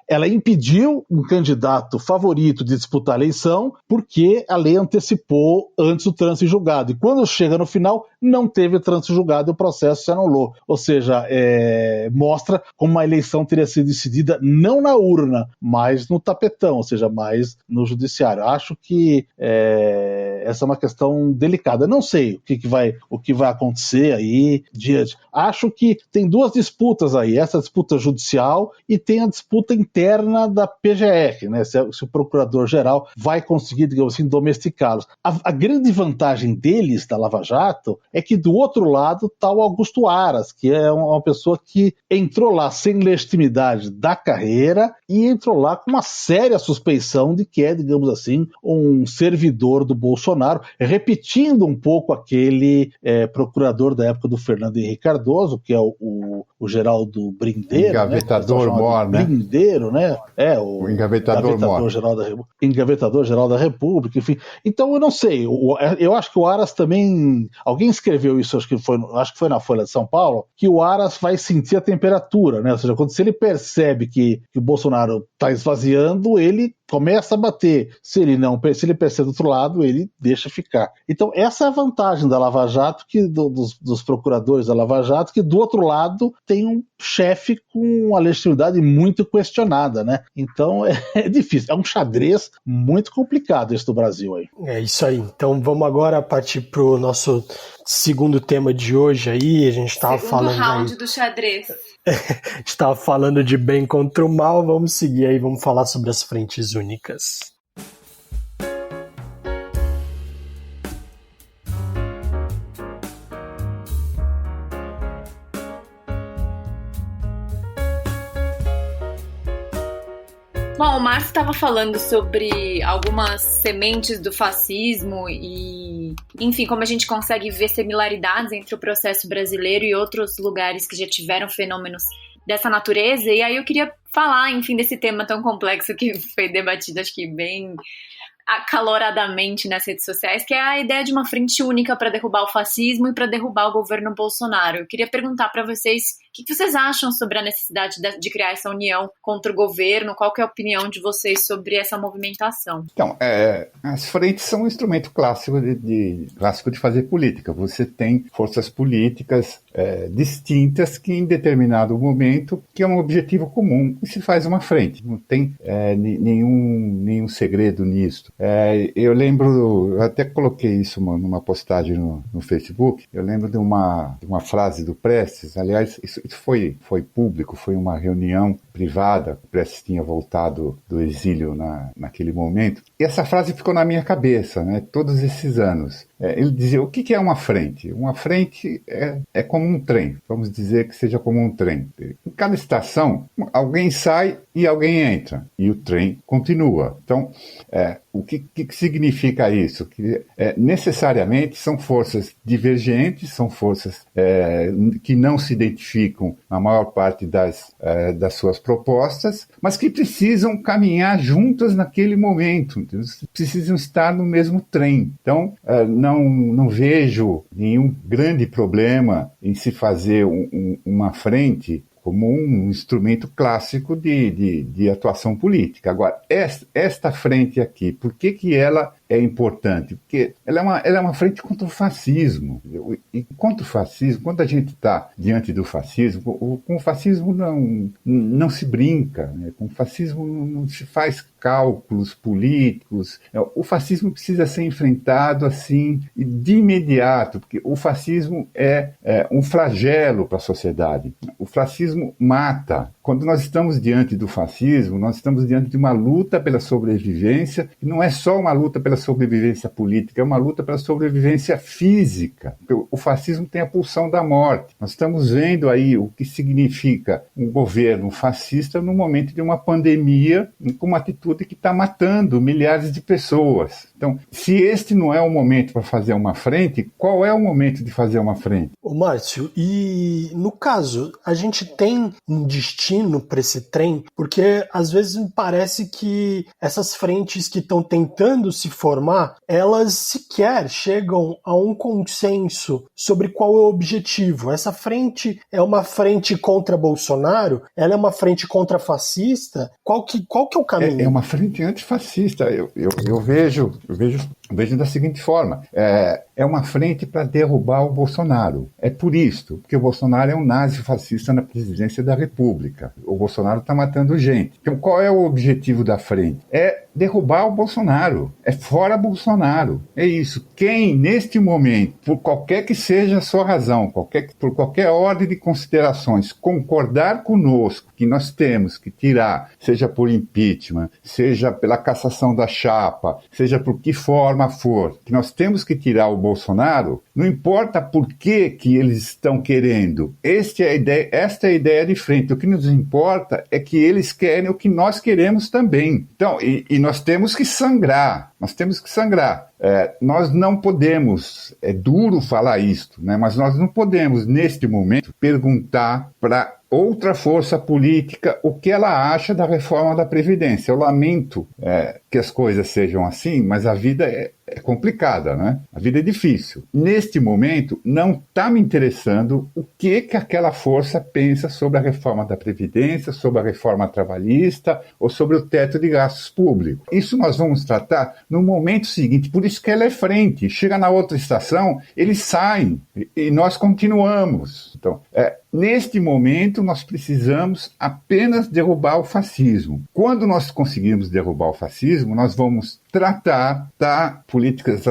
ela impediu um candidato favorito de disputar a eleição porque a lei antecipou antes o trânsito julgado. E quando chega no final, não teve trânsito julgado e o processo se anulou. Ou seja, mostra como a eleição teria sido decidida não na urna, mas no tapetão, ou seja, mais no judiciário. Acho que essa é uma questão delicada. Não sei o que vai acontecer aí diante. Acho que tem duas disputas aí, essa disputa judicial e tem a disputa interna da PGR, né? Se o procurador-geral vai conseguir, digamos assim, domesticá-los. A grande vantagem deles, da Lava Jato, é que do outro lado está o Augusto Aras, que é uma pessoa que entrou lá sem legitimidade da carreira e entrou lá com uma séria suspeição de que é, digamos assim, um servidor do Bolsonaro, repetindo um pouco aquele procurador da época do Fernando Henrique Cardoso, que é o Geraldo Brindeiro. Engavetador Mor, né? Brindeiro, né? O Engavetador Mor. Engavetador-Geral da República, enfim. Então, eu não sei. Eu acho que o Aras também... Alguém escreveu isso, acho que foi na Folha de São Paulo, que o Aras vai sentir a temperatura, né? Ou seja, se ele percebe que o Bolsonaro está esvaziando, ele começa a bater. Se ele percebe do outro lado, ele deixa ficar. Então, essa é a vantagem da Lava Jato, dos procuradores da Lava Jato, que do outro lado tem um chefe com uma legitimidade muito questionada, né? Então, é difícil. É um xadrez muito complicado esse do Brasil aí. É isso aí. Então, vamos agora partir para o nosso segundo tema de hoje aí. A gente estava falando segundo round do xadrez. A gente estava falando de bem contra o mal, vamos seguir aí, vamos falar sobre as frentes únicas. Bom, o Márcio estava falando sobre algumas sementes do fascismo e, enfim, como a gente consegue ver similaridades entre o processo brasileiro e outros lugares que já tiveram fenômenos dessa natureza. E aí eu queria falar, enfim, desse tema tão complexo que foi debatido, acho que bem acaloradamente nas redes sociais, que é a ideia de uma frente única para derrubar o fascismo e para derrubar o governo Bolsonaro. Eu queria perguntar para vocês que vocês acham sobre a necessidade de criar essa união contra o governo? Qual que é a opinião de vocês sobre essa movimentação? Então, as frentes são um instrumento clássico de fazer política. Você tem forças políticas distintas que, em determinado momento, que é um objetivo comum, e se faz uma frente. Não tem nenhum segredo nisso. Eu lembro, eu até coloquei isso numa postagem no Facebook, eu lembro de uma frase do Prestes, aliás, isso foi público, foi uma reunião privada, o Prestes tinha voltado do exílio naquele momento, e essa frase ficou na minha cabeça, né, todos esses anos. Ele dizia, o que é uma frente? Uma frente é como um trem, vamos dizer que seja como um trem. Em cada estação, alguém sai e alguém entra, e o trem continua. Então, o que significa isso? Que necessariamente são forças divergentes, são forças que não se identificam na maior parte das suas propostas, mas que precisam caminhar juntas naquele momento, precisam estar no mesmo trem. Então, não vejo nenhum grande problema em se fazer uma frente como um instrumento clássico de atuação política. Agora, esta frente aqui, por que ela é importante? Porque ela é uma frente contra o fascismo. E contra o fascismo, quando a gente está diante do fascismo, com o fascismo não se brinca, né? Com o fascismo não se faz cálculos políticos. O fascismo precisa ser enfrentado assim de imediato, porque o fascismo é um flagelo para a sociedade. O fascismo mata. Quando nós estamos diante do fascismo, nós estamos diante de uma luta pela sobrevivência, e não é só uma luta pela sobrevivência política, é uma luta pela sobrevivência física. O fascismo tem a pulsão da morte. Nós estamos vendo aí o que significa um governo fascista no momento de uma pandemia, com uma atitude que está matando milhares de pessoas. Então, se este não é o momento para fazer uma frente, qual é o momento de fazer uma frente? Ô Márcio, e no caso, a gente tem um destino para esse trem? Porque às vezes me parece que essas frentes que estão tentando se formar, elas sequer chegam a um consenso sobre qual é o objetivo. Essa frente é uma frente contra Bolsonaro? Ela é uma frente contra fascista? Qual que é o caminho? É uma frente antifascista. Eu vejo da seguinte forma, é uma frente para derrubar o Bolsonaro. É por isso, porque o Bolsonaro é um nazi-fascista na presidência da República. O Bolsonaro está matando gente. Então, qual é o objetivo da frente? É derrubar o Bolsonaro. É fora Bolsonaro. É isso. Quem, neste momento, por qualquer que seja a sua razão, por qualquer ordem de considerações, concordar conosco que nós temos que tirar, seja por impeachment, seja pela cassação da chapa, seja por que forma for, que nós temos que tirar o Bolsonaro, não importa por que eles estão querendo. Esta é a ideia de frente. O que nos importa é que eles querem o que nós queremos também. Então, e nós temos que sangrar. Nós não podemos, é duro falar isto, né? Mas nós não podemos, neste momento, perguntar para outra força política o que ela acha da reforma da Previdência. Eu lamento que as coisas sejam assim, mas a vida é complicada, né? A vida é difícil. Neste momento, não está me interessando o que aquela força pensa sobre a reforma da Previdência, sobre a reforma trabalhista ou sobre o teto de gastos públicos. Isso nós vamos tratar no momento seguinte, por isso que ela é frente. Chega na outra estação, eles saem e nós continuamos. Então, neste momento, nós precisamos apenas derrubar o fascismo. Quando nós conseguirmos derrubar o fascismo, nós vamos tratar das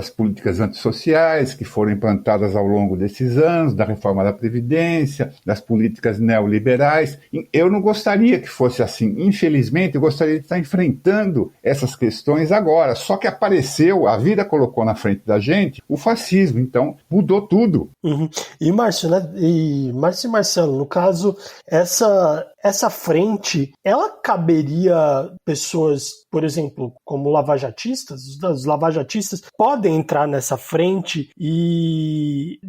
políticas antissociais que foram implantadas ao longo desses anos, da reforma da Previdência, das políticas neoliberais. Eu não gostaria que fosse assim. Infelizmente, eu gostaria de estar enfrentando essas questões agora. Só que apareceu, a vida colocou na frente da gente o fascismo. Então, mudou tudo. Uhum. E Márcio, né? Márcio e Marcelo, no caso, essa essa frente, ela caberia pessoas, por exemplo, como lavajatistas? Os lavajatistas podem entrar nessa frente e,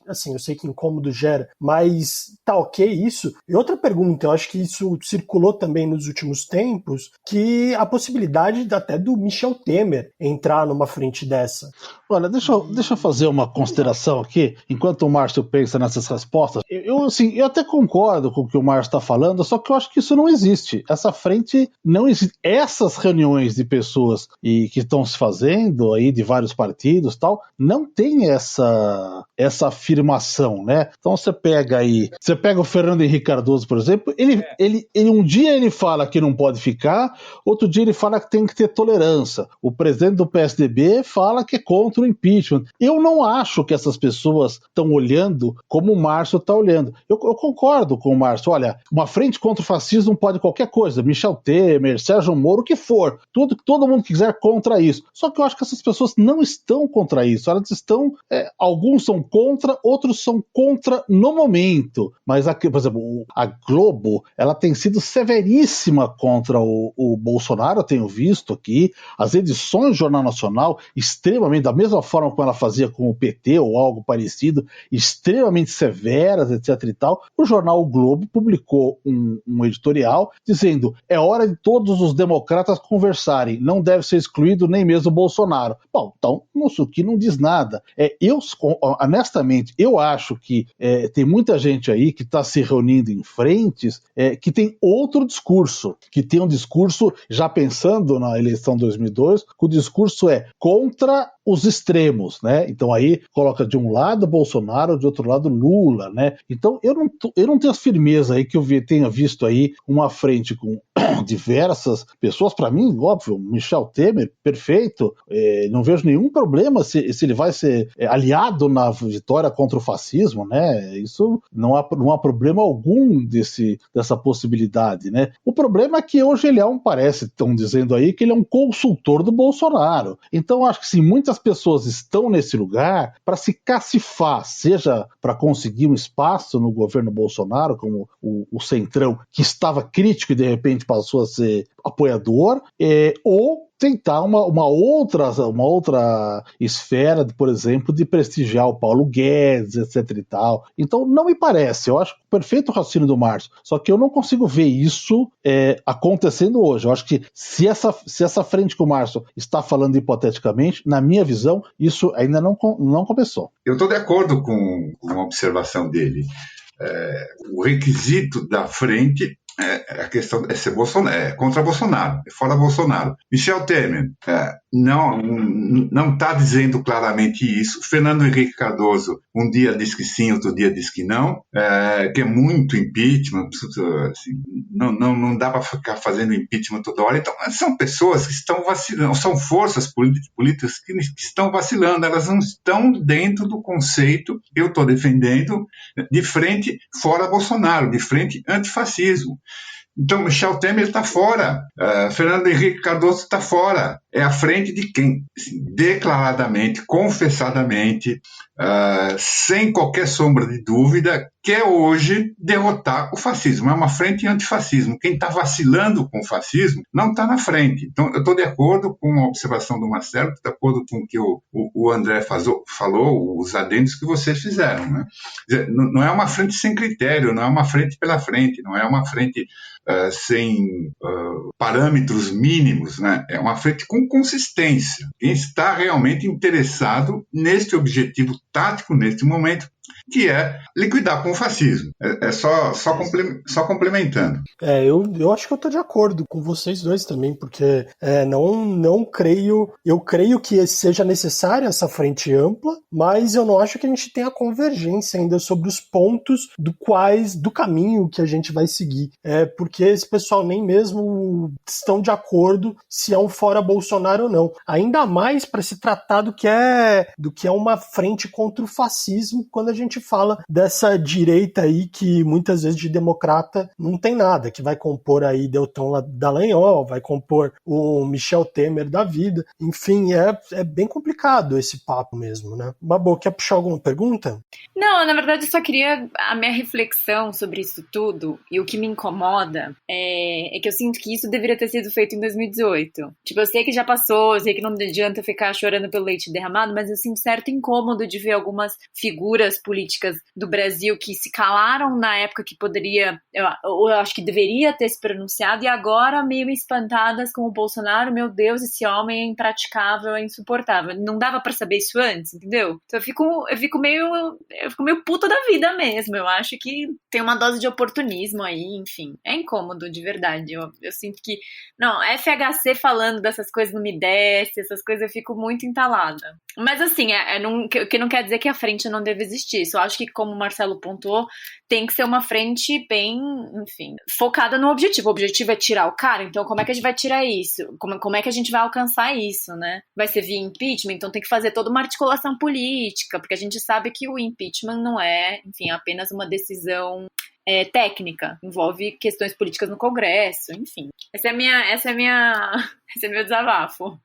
assim, eu sei que incômodo gera, mas tá ok isso? E outra pergunta, eu acho que isso circulou também nos últimos tempos, que a possibilidade até do Michel Temer entrar numa frente dessa. Olha, deixa eu fazer uma consideração aqui, enquanto o Márcio pensa nessas respostas. Eu até concordo com o que o Márcio está falando, só que eu acho que isso não existe. Essa frente não existe. Essas reuniões de pessoas que estão se fazendo aí, de vários partidos e tal, não tem essa afirmação, né? Então você pega o Fernando Henrique Cardoso, por exemplo, ele um dia ele fala que não pode ficar, outro dia ele fala que tem que ter tolerância. O presidente do PSDB fala que é contra o impeachment. Eu não acho que essas pessoas estão olhando como o Márcio está olhando. Eu concordo com o Márcio. Olha, uma frente contra o fascismo pode qualquer coisa. Michel Temer, Sérgio Moro, o que for. Todo mundo que quiser contra isso. Só que eu acho que essas pessoas não estão contra isso. Elas estão... alguns são contra, outros são contra no momento. Mas, aqui, por exemplo, a Globo, ela tem sido severíssima contra o Bolsonaro, eu tenho visto aqui. As edições do Jornal Nacional, extremamente, da mesma forma como ela fazia com o PT ou algo parecido, extremamente severas, etc e tal. O jornal o Globo publicou um editorial dizendo: é hora de todos os democratas conversarem, não deve ser excluído nem mesmo o Bolsonaro. Bom, então, isso aqui não diz nada. Honestamente, eu acho que tem muita gente aí que está se reunindo em frentes que tem outro discurso, que tem um discurso, já pensando na eleição de 2002, que o discurso é contra os extremos, né? Então aí coloca de um lado Bolsonaro, de outro lado Lula, né? Então eu não tenho a firmeza aí que eu tenha visto aí uma frente com diversas pessoas. Para mim, óbvio, Michel Temer, perfeito, não vejo nenhum problema se ele vai ser aliado na vitória contra o fascismo, né? Isso não há problema algum dessa possibilidade, né? O problema é que hoje ele estão dizendo aí que ele é um consultor do Bolsonaro. Então acho que sim, muitas pessoas estão nesse lugar para se cacifar, seja para conseguir um espaço no governo Bolsonaro, como o Centrão, que estava crítico e de repente passou a ser apoiador, ou tentar uma outra esfera, por exemplo, de prestigiar o Paulo Guedes, etc e tal. Então, não me parece, eu acho perfeito o raciocínio do Márcio, só que eu não consigo ver isso acontecendo hoje. Eu acho que se essa frente que o Márcio está falando hipoteticamente, na minha visão, isso ainda não começou. Eu estou de acordo com a observação dele. O requisito da frente a questão é ser contra Bolsonaro, é fora Bolsonaro. Michel Temer não está dizendo claramente isso. Fernando Henrique Cardoso um dia diz que sim, outro dia diz que não, que é muito impeachment, assim, não dá para ficar fazendo impeachment toda hora. Então, são pessoas que estão vacilando, são forças políticas que estão vacilando, elas não estão dentro do conceito que eu estou defendendo de frente fora Bolsonaro, de frente antifascismo. Então, Michel Temer está fora, Fernando Henrique Cardoso está fora. É a frente de quem, assim, declaradamente, confessadamente, sem qualquer sombra de dúvida, quer hoje derrotar o fascismo. É uma frente antifascismo. Quem está vacilando com o fascismo não está na frente. Então, eu estou de acordo com a observação do Marcelo, de acordo com o que o André falou, os adendos que vocês fizeram, né? Não é uma frente sem critério, não é uma frente pela frente, não é uma frente sem parâmetros mínimos, né? É uma frente com consistência. Quem está realmente interessado neste objetivo tático, neste momento, que é liquidar com o fascismo. Só complementando. Eu acho que eu estou de acordo com vocês dois também, porque não creio, eu creio que seja necessária essa frente ampla, mas eu não acho que a gente tenha convergência ainda sobre os pontos do caminho que a gente vai seguir, porque esse pessoal nem mesmo estão de acordo se é um fora Bolsonaro ou não, ainda mais para se tratar do que é uma frente contra o fascismo, quando a gente fala dessa direita aí que muitas vezes de democrata não tem nada, que vai compor aí Deltan Dallagnol, vai compor o Michel Temer da vida. Enfim, é bem complicado esse papo mesmo, né? Babu, quer puxar alguma pergunta? Não, na verdade eu só queria a minha reflexão sobre isso tudo, e o que me incomoda é que eu sinto que isso deveria ter sido feito em 2018. Tipo, eu sei que já passou, eu sei que não adianta ficar chorando pelo leite derramado, mas eu sinto certo incômodo de ver algumas figuras políticas do Brasil que se calaram na época que poderia, eu acho que deveria ter se pronunciado, e agora meio espantadas com o Bolsonaro. Meu Deus, esse homem é impraticável, é insuportável. Não dava pra saber isso antes, entendeu? Então eu fico meio puta da vida mesmo. Eu acho que tem uma dose de oportunismo aí, enfim. É incômodo, de verdade. Eu sinto que... Não, FHC falando dessas coisas não me desce, essas coisas eu fico muito entalada. Mas assim, que não quer dizer que a frente não deve existir. Só acho que, como o Marcelo pontuou, tem que ser uma frente bem, enfim, focada no objetivo. O objetivo é tirar o cara, então como é que a gente vai tirar isso? Como é que a gente vai alcançar isso, né? Vai ser via impeachment, então tem que fazer toda uma articulação política, porque a gente sabe que o impeachment não é, enfim, apenas uma decisão técnica, envolve questões políticas no Congresso, enfim. Esse é meu desabafo.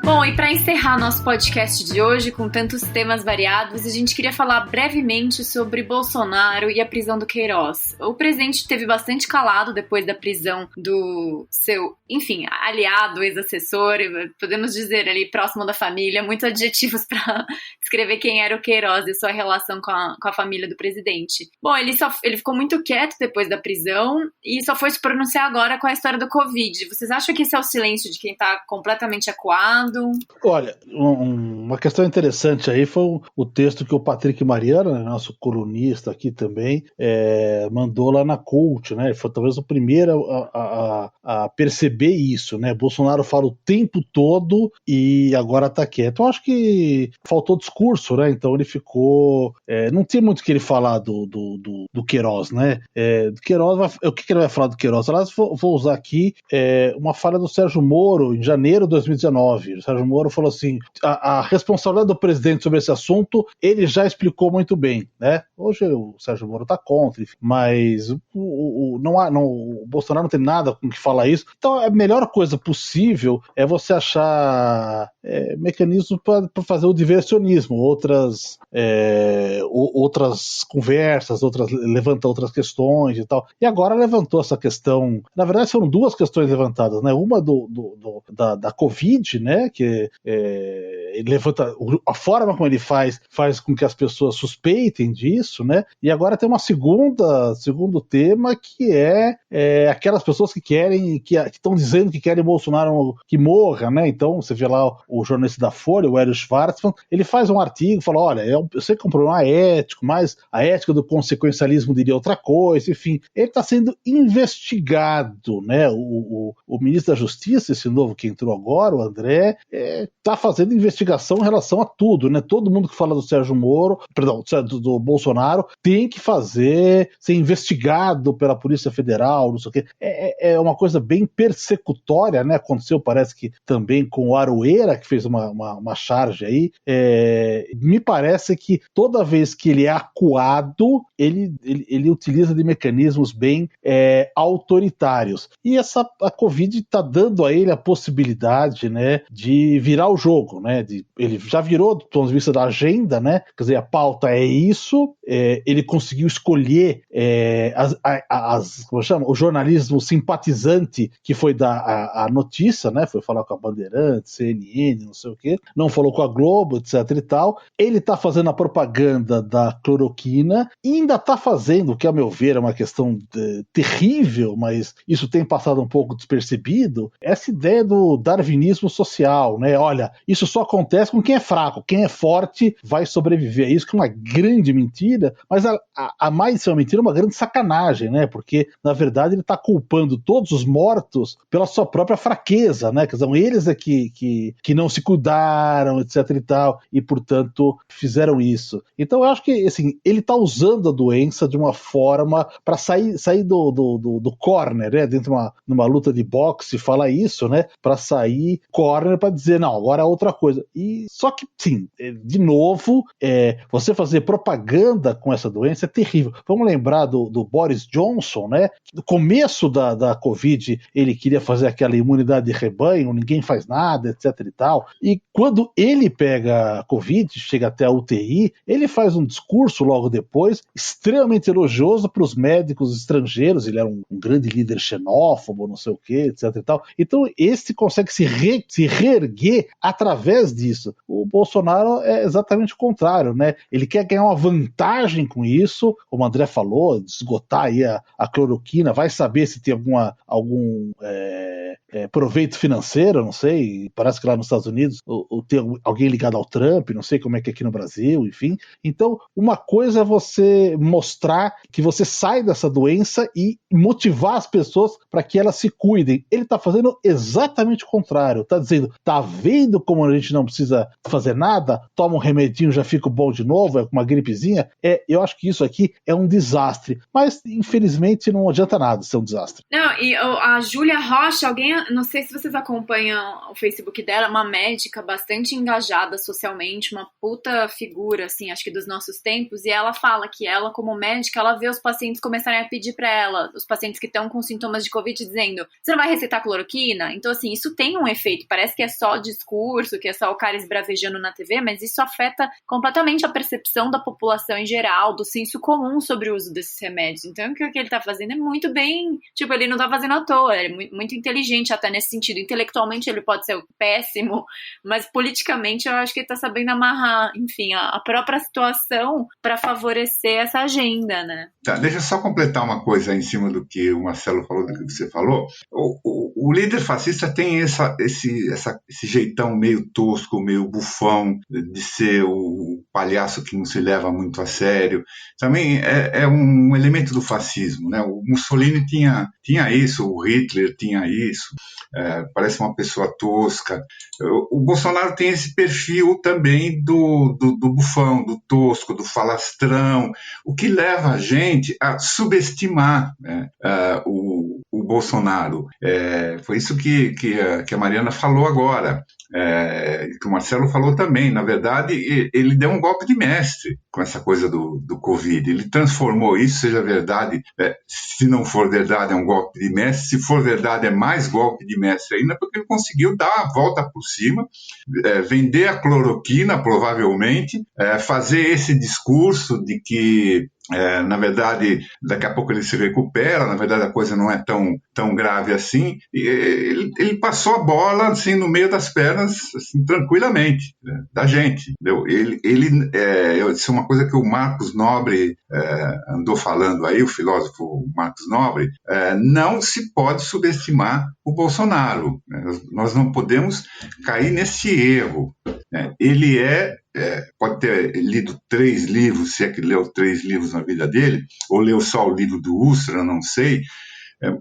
Bom, e para encerrar nosso podcast de hoje, com tantos temas variados, a gente queria falar brevemente sobre Bolsonaro e a prisão do Queiroz. O presidente teve bastante calado depois da prisão do seu, enfim, aliado, ex-assessor, podemos dizer ali, próximo da família, muitos adjetivos para descrever quem era o Queiroz e sua relação com a família do presidente. Bom, ele ficou muito quieto depois da prisão e só foi se pronunciar agora com a história do Covid. Vocês acham que esse é o silêncio de quem está completamente acuado? Olha, uma questão interessante aí foi o texto que o Patrick Mariano, nosso colunista aqui também, mandou lá na Cult, né? Ele foi talvez o primeiro a perceber isso, né? Bolsonaro fala o tempo todo e agora tá quieto. Eu acho que faltou discurso, né? Então ele ficou... não tinha muito o que ele falar do Queiroz, né? Do Queiroz, o que ele vai falar do Queiroz? Aliás, vou usar aqui uma fala do Sérgio Moro em janeiro de 2019. O Sérgio Moro falou assim: a responsabilidade do presidente sobre esse assunto ele já explicou muito bem, né? Hoje o Sérgio Moro tá contra, enfim, mas o Bolsonaro não tem nada com que falar isso. Então a melhor coisa possível é você achar mecanismos para fazer o diversionismo, outras conversas, levanta outras questões e tal. E agora levantou essa questão. Na verdade, foram duas questões levantadas, né? Uma da Covid, né? Que ele levanta a forma como ele faz com que as pessoas suspeitem disso, né? E agora tem uma segundo tema que aquelas pessoas que estão dizendo que querem Bolsonaro que morra, né? Então você vê lá o jornalista da Folha, o Hélio Schwartzman, ele faz um artigo, fala: olha, eu sei que é um problema ético, mas a ética do consequencialismo diria outra coisa, enfim, ele está sendo investigado, né? O ministro da Justiça, esse novo que entrou agora, o André, está fazendo investigação em relação a tudo, né? Todo mundo que fala do Sérgio Moro, perdão, do Bolsonaro, tem que ser investigado pela Polícia Federal, não sei o quê. É uma coisa bem persecutória, né? Aconteceu, parece que também com o Aroeira, que fez uma charge aí. Me parece que toda vez que ele é acuado, ele utiliza de mecanismos bem autoritários. E a Covid está dando a ele a possibilidade, né, de virar o jogo, né? Ele já virou do ponto de vista da agenda, né? Quer dizer, a pauta é isso. Ele conseguiu escolher como chama? O jornalismo simpatizante que foi dar a notícia, né? Foi falar com a Bandeirantes, CNN, não sei o quê. Não falou com a Globo, etc e tal. Ele está fazendo a propaganda da cloroquina e ainda está fazendo, o que a meu ver é uma questão terrível, mas isso tem passado um pouco despercebido, essa ideia do darwinismo social, né? Olha, isso só acontece com quem é fraco, quem é forte vai sobreviver. Isso que é uma grande mentira, mas a mais de ser uma mentira, é uma grande sacanagem, né? Porque, na verdade, ele está culpando todos os mortos pela sua própria fraqueza, né? Quer dizer, eles que não se cuidaram, etc e tal, e por portanto, fizeram isso. Então eu acho que assim, ele está usando a doença de uma forma para sair do corner, né? Dentro de numa luta de boxe, fala isso, né? Para sair corner para dizer, não, agora é outra coisa. E só que, sim, de novo, você fazer propaganda com essa doença é terrível. Vamos lembrar do Boris Johnson, né? No começo da Covid, ele queria fazer aquela imunidade de rebanho, ninguém faz nada, etc e tal. E quando ele pega a Covid, chega até a UTI, ele faz um discurso logo depois, extremamente elogioso para os médicos estrangeiros, ele era um grande líder xenófobo, não sei o que, etc e tal. Então esse consegue se reerguer através disso. O Bolsonaro é exatamente o contrário, né? Ele quer ganhar uma vantagem com isso, como o André falou, esgotar aí a cloroquina, vai saber se tem algum proveito financeiro, não sei, parece que lá nos Estados Unidos ou tem alguém ligado ao Trump, não sei como é que é aqui no Brasil, enfim. Então, uma coisa é você mostrar que você sai dessa doença e motivar as pessoas para que elas se cuidem. Ele está fazendo exatamente o contrário, está dizendo, tá vendo como a gente não precisa fazer nada, toma um remedinho, já fica bom de novo, é uma gripezinha. Eu acho que isso aqui é um desastre, mas infelizmente não adianta nada ser um desastre. Não, e a Júlia Rocha, não sei se vocês acompanham o Facebook dela, uma médica bastante engajada socialmente, uma puta figura, assim, acho que dos nossos tempos, e ela fala que ela, como médica, ela vê os pacientes começarem a pedir pra ela, os pacientes que estão com sintomas de Covid, dizendo, você não vai receitar cloroquina? Então, assim, isso tem um efeito, parece que é só discurso, que é só o cara esbravejando na TV, mas isso afeta completamente a percepção da população em geral, do senso comum sobre o uso desses remédios. Então, o que ele tá fazendo é muito bem, tipo, ele não tá fazendo à toa, ele é muito inteligente até nesse sentido. Intelectualmente ele pode ser péssimo, mas politicamente eu acho que ele tá sabendo amarrar, enfim, a própria situação para favorecer essa agenda, né? Tá, deixa eu só completar uma coisa em cima do que o Marcelo falou, do que você falou. O líder fascista tem esse jeitão meio tosco, meio bufão, de ser o palhaço que não se leva muito a sério. Também é um elemento do fascismo, né? O Mussolini tinha isso, o Hitler tinha isso. Parece uma pessoa tosca. O Bolsonaro tem esse perfil também do bufão, do tosco, do falastrão, o que leva a gente a subestimar, né, o Bolsonaro. Foi isso que a Mariana falou agora, que o Marcelo falou também. Na verdade, ele deu um golpe de mestre com essa coisa do Covid. Ele transformou isso, seja verdade, se não for verdade é um golpe de mestre, se for verdade é mais golpe de mestre ainda, porque ele conseguiu dar a volta por cima, vender a cloroquina, provavelmente, fazer esse discurso de que na verdade, daqui a pouco ele se recupera, na verdade a coisa não é tão grave assim, e ele passou a bola assim, no meio das pernas, assim, tranquilamente, né, da gente. Entendeu? Isso é uma coisa que o Marcos Nobre andou falando aí, o filósofo Marcos Nobre, não se pode subestimar o Bolsonaro, né? Nós não podemos cair nesse erro. Ele pode ter lido 3 livros, se é que leu 3 livros na vida dele, ou leu só o livro do Husserl, não sei,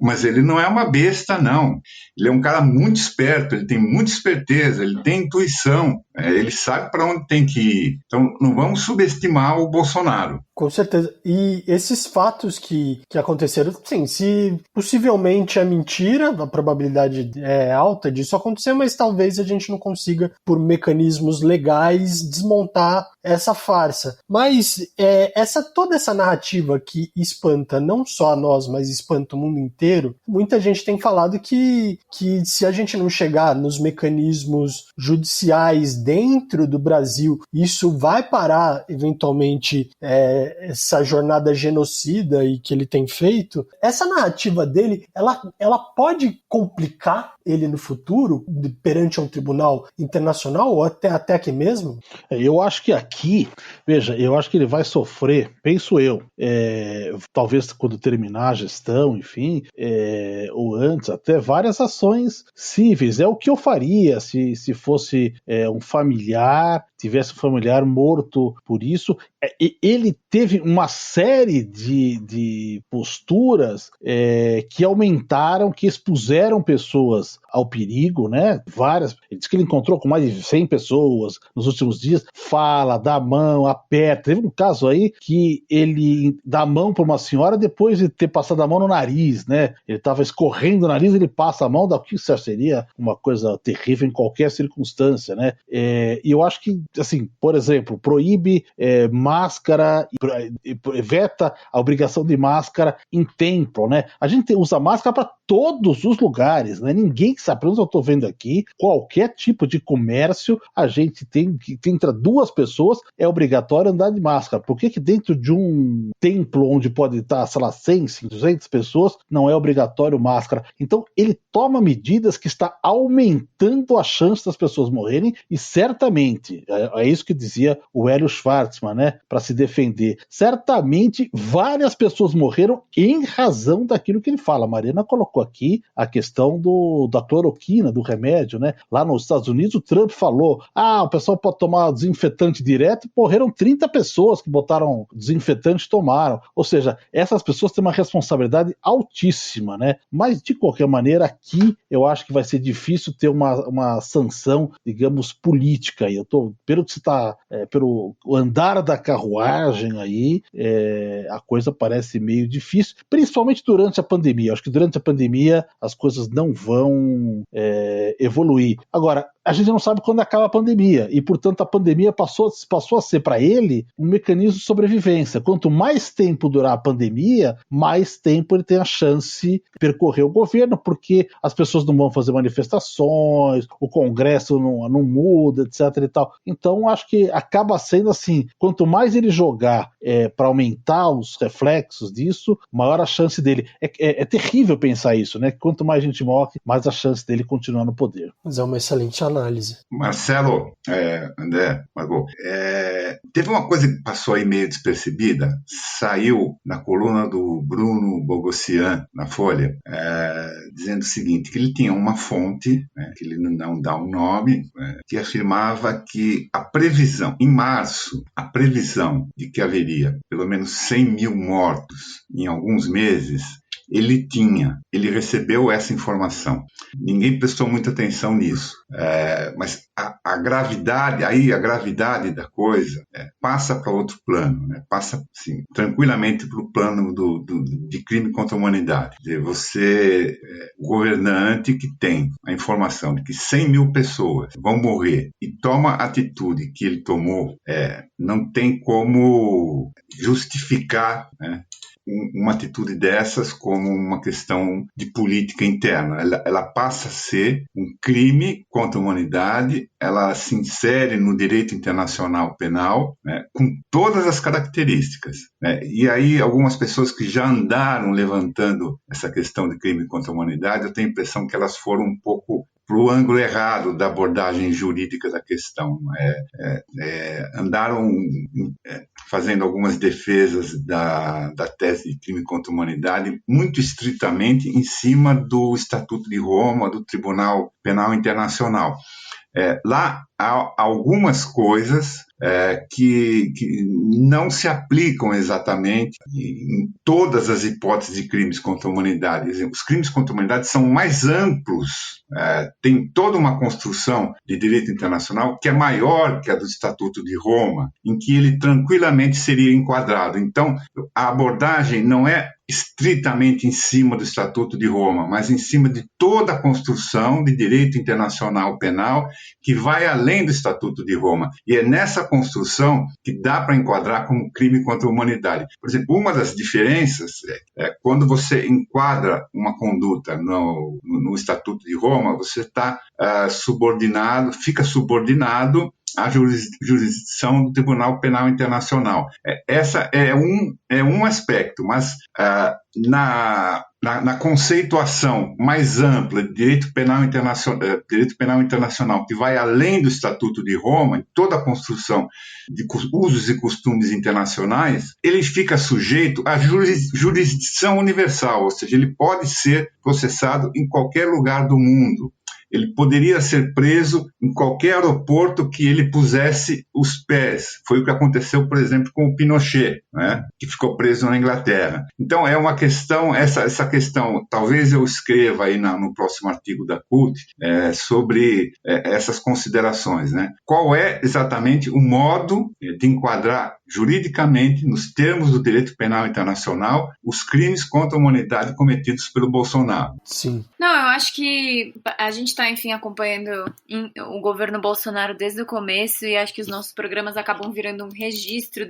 mas ele não é uma besta, não. Ele é um cara muito esperto, ele tem muita esperteza, ele tem intuição, ele sabe para onde tem que ir. Então, não vamos subestimar o Bolsonaro. Com certeza. E esses fatos que aconteceram, sim, se possivelmente é mentira, a probabilidade é alta disso acontecer, mas talvez a gente não consiga, por mecanismos legais, desmontar essa farsa. Mas toda essa narrativa que espanta não só a nós, mas espanta o mundo inteiro, muita gente tem falado que se a gente não chegar nos mecanismos judiciais dentro do Brasil, isso vai parar, eventualmente, essa jornada genocida e que ele tem feito. Essa narrativa dele, ela pode complicar ele no futuro, perante um tribunal internacional, ou até aqui mesmo? Eu acho que aqui, veja, eu acho que ele vai sofrer, penso eu, talvez quando terminar a gestão, enfim, ou antes, até várias ações cíveis. É o que eu faria se fosse um familiar morto por isso. Ele teve uma série de posturas que aumentaram, que expuseram pessoas ao perigo, né? Ele disse que ele encontrou com mais de 100 pessoas nos últimos dias, fala, dá a mão, aperta. Teve um caso aí que ele dá a mão para uma senhora depois de ter passado a mão no nariz, né? Ele estava escorrendo o nariz, ele passa a mão, que seria uma coisa terrível em qualquer circunstância, né? E eu acho que, assim, por exemplo, proíbe máscara, veta a obrigação de máscara em templo, né? A gente usa máscara para todos os lugares, né? Ninguém sabe, pelo menos eu estou vendo aqui, qualquer tipo de comércio, a gente tem que entre duas pessoas é obrigatório andar de máscara. Por que dentro de um templo onde pode estar, sei lá, 100, 200 pessoas, não é obrigatório máscara? Então, ele toma medidas que está aumentando a chance das pessoas morrerem e certamente, é isso que dizia o Hélio Schwartzman, né, para se defender, certamente várias pessoas morreram em razão daquilo que ele fala. A Mariana colocou aqui a questão da cloroquina, do remédio, né? Lá nos Estados Unidos o Trump falou, o pessoal pode tomar desinfetante direto, morreram 30 pessoas que botaram desinfetante e tomaram. Ou seja, essas pessoas têm uma responsabilidade altíssima, né? Mas, de qualquer maneira, aqui eu acho que vai ser difícil ter uma sanção, digamos, política. Eu tô, pelo que você está, pelo andar da carruagem aí, a coisa parece meio difícil, principalmente durante a pandemia. Eu acho que durante a pandemia as coisas não vão evoluir. Agora, a gente não sabe quando acaba a pandemia e, portanto, a pandemia passou a ser para ele um mecanismo de sobrevivência. Quanto mais tempo durar a pandemia, mais tempo ele tem a chance de percorrer o governo, porque as pessoas não vão fazer manifestações, o Congresso não muda, etc. e tal. Então, acho que acaba sendo assim, quanto mais ele jogar para aumentar os reflexos disso, maior a chance dele. É terrível pensar isso, né? Quanto mais gente morre, mais a chance dele continuar no poder. Mas é uma excelente análise. Marcelo, André, Margot, teve uma coisa que passou aí meio despercebida, saiu na coluna do Bruno Bogossian, na Folha, dizendo o seguinte, que ele tinha uma fonte, que ele não dá um nome, que afirmava que a previsão, em março, a previsão de que haveria pelo menos 100 mil mortos em alguns meses, ele recebeu essa informação. Ninguém prestou muita atenção nisso, mas a gravidade da coisa passa para outro plano, né? Passa assim, tranquilamente para o plano de crime contra a humanidade. Quer dizer, o governante que tem a informação de que 100 mil pessoas vão morrer e toma a atitude que ele tomou, não tem como justificar, né, uma atitude dessas como uma questão de política interna. Ela passa a ser um crime contra a humanidade, ela se insere no direito internacional penal, né, com todas as características, né? E aí algumas pessoas que já andaram levantando essa questão de crime contra a humanidade, eu tenho a impressão que elas foram um pouco para o ângulo errado da abordagem jurídica da questão. Andaram fazendo algumas defesas da tese de crime contra a humanidade muito estritamente em cima do Estatuto de Roma, do Tribunal Penal Internacional. Lá há algumas coisas que não se aplicam exatamente em todas as hipóteses de crimes contra a humanidade. Os crimes contra a humanidade são mais amplos, tem toda uma construção de direito internacional que é maior que a do Estatuto de Roma, em que ele tranquilamente seria enquadrado. Então, a abordagem não é estritamente em cima do Estatuto de Roma, mas em cima de toda a construção de direito internacional penal que vai além do Estatuto de Roma. E é nessa construção que dá para enquadrar como crime contra a humanidade. Por exemplo, uma das diferenças é quando você enquadra uma conduta no Estatuto de Roma, você está fica subordinado à jurisdição do Tribunal Penal Internacional. Essa é um aspecto, mas na conceituação mais ampla de direito penal internacional, que vai além do Estatuto de Roma, toda a construção de usos e costumes internacionais, ele fica sujeito à jurisdição universal, ou seja, ele pode ser processado em qualquer lugar do mundo. ele poderia ser preso em qualquer aeroporto que ele pusesse os pés. Foi o que aconteceu, por exemplo, com o Pinochet, né, que ficou preso na Inglaterra. Então, é uma questão, essa questão, talvez eu escreva aí no próximo artigo da CULT sobre essas considerações, né? Qual é exatamente o modo de enquadrar juridicamente, nos termos do direito penal internacional, os crimes contra a humanidade cometidos pelo Bolsonaro? Sim. Não, eu acho que a gente está, enfim, acompanhando o governo Bolsonaro desde o começo e acho que os nossos programas acabam virando um registro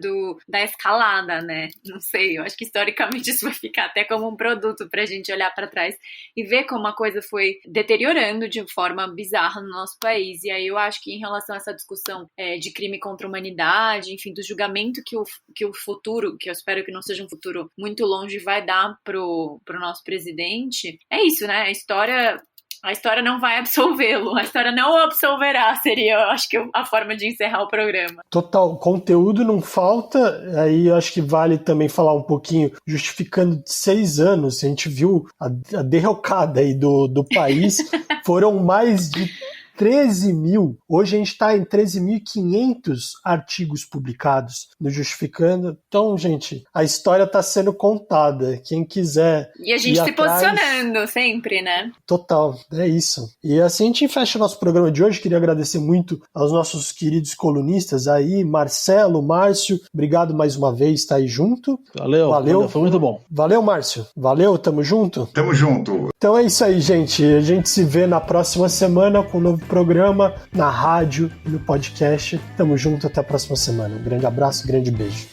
da escalada, né? Não sei, eu acho que historicamente isso vai ficar até como um produto para a gente olhar para trás e ver como a coisa foi deteriorando de forma bizarra no nosso país. E aí eu acho que em relação a essa discussão de crime contra a humanidade, enfim, do julgamento que o futuro, que eu espero que não seja um futuro muito longe, vai dar pro nosso presidente, é isso, né? A história não vai absolvê-lo, a história não o absolverá, seria, eu acho que a forma de encerrar o programa. Total, conteúdo não falta, aí eu acho que vale também falar um pouquinho, justificando 6 anos, a gente viu a derrocada aí do país, foram mais de 13 mil, hoje a gente está em 13.500 artigos publicados no Justificando. Então, gente, a história está sendo contada. Quem quiser. E a gente se posicionando sempre, né? Total, é isso. E assim a gente fecha o nosso programa de hoje. Queria agradecer muito aos nossos queridos colunistas aí, Marcelo, Márcio. Obrigado mais uma vez, tá aí junto. Valeu, foi muito bom. Valeu, Márcio. Valeu, tamo junto. Tamo junto. Então é isso aí, gente. A gente se vê na próxima semana com um novo programa na rádio e no podcast. Tamo junto, até a próxima semana. Um grande abraço, um grande beijo.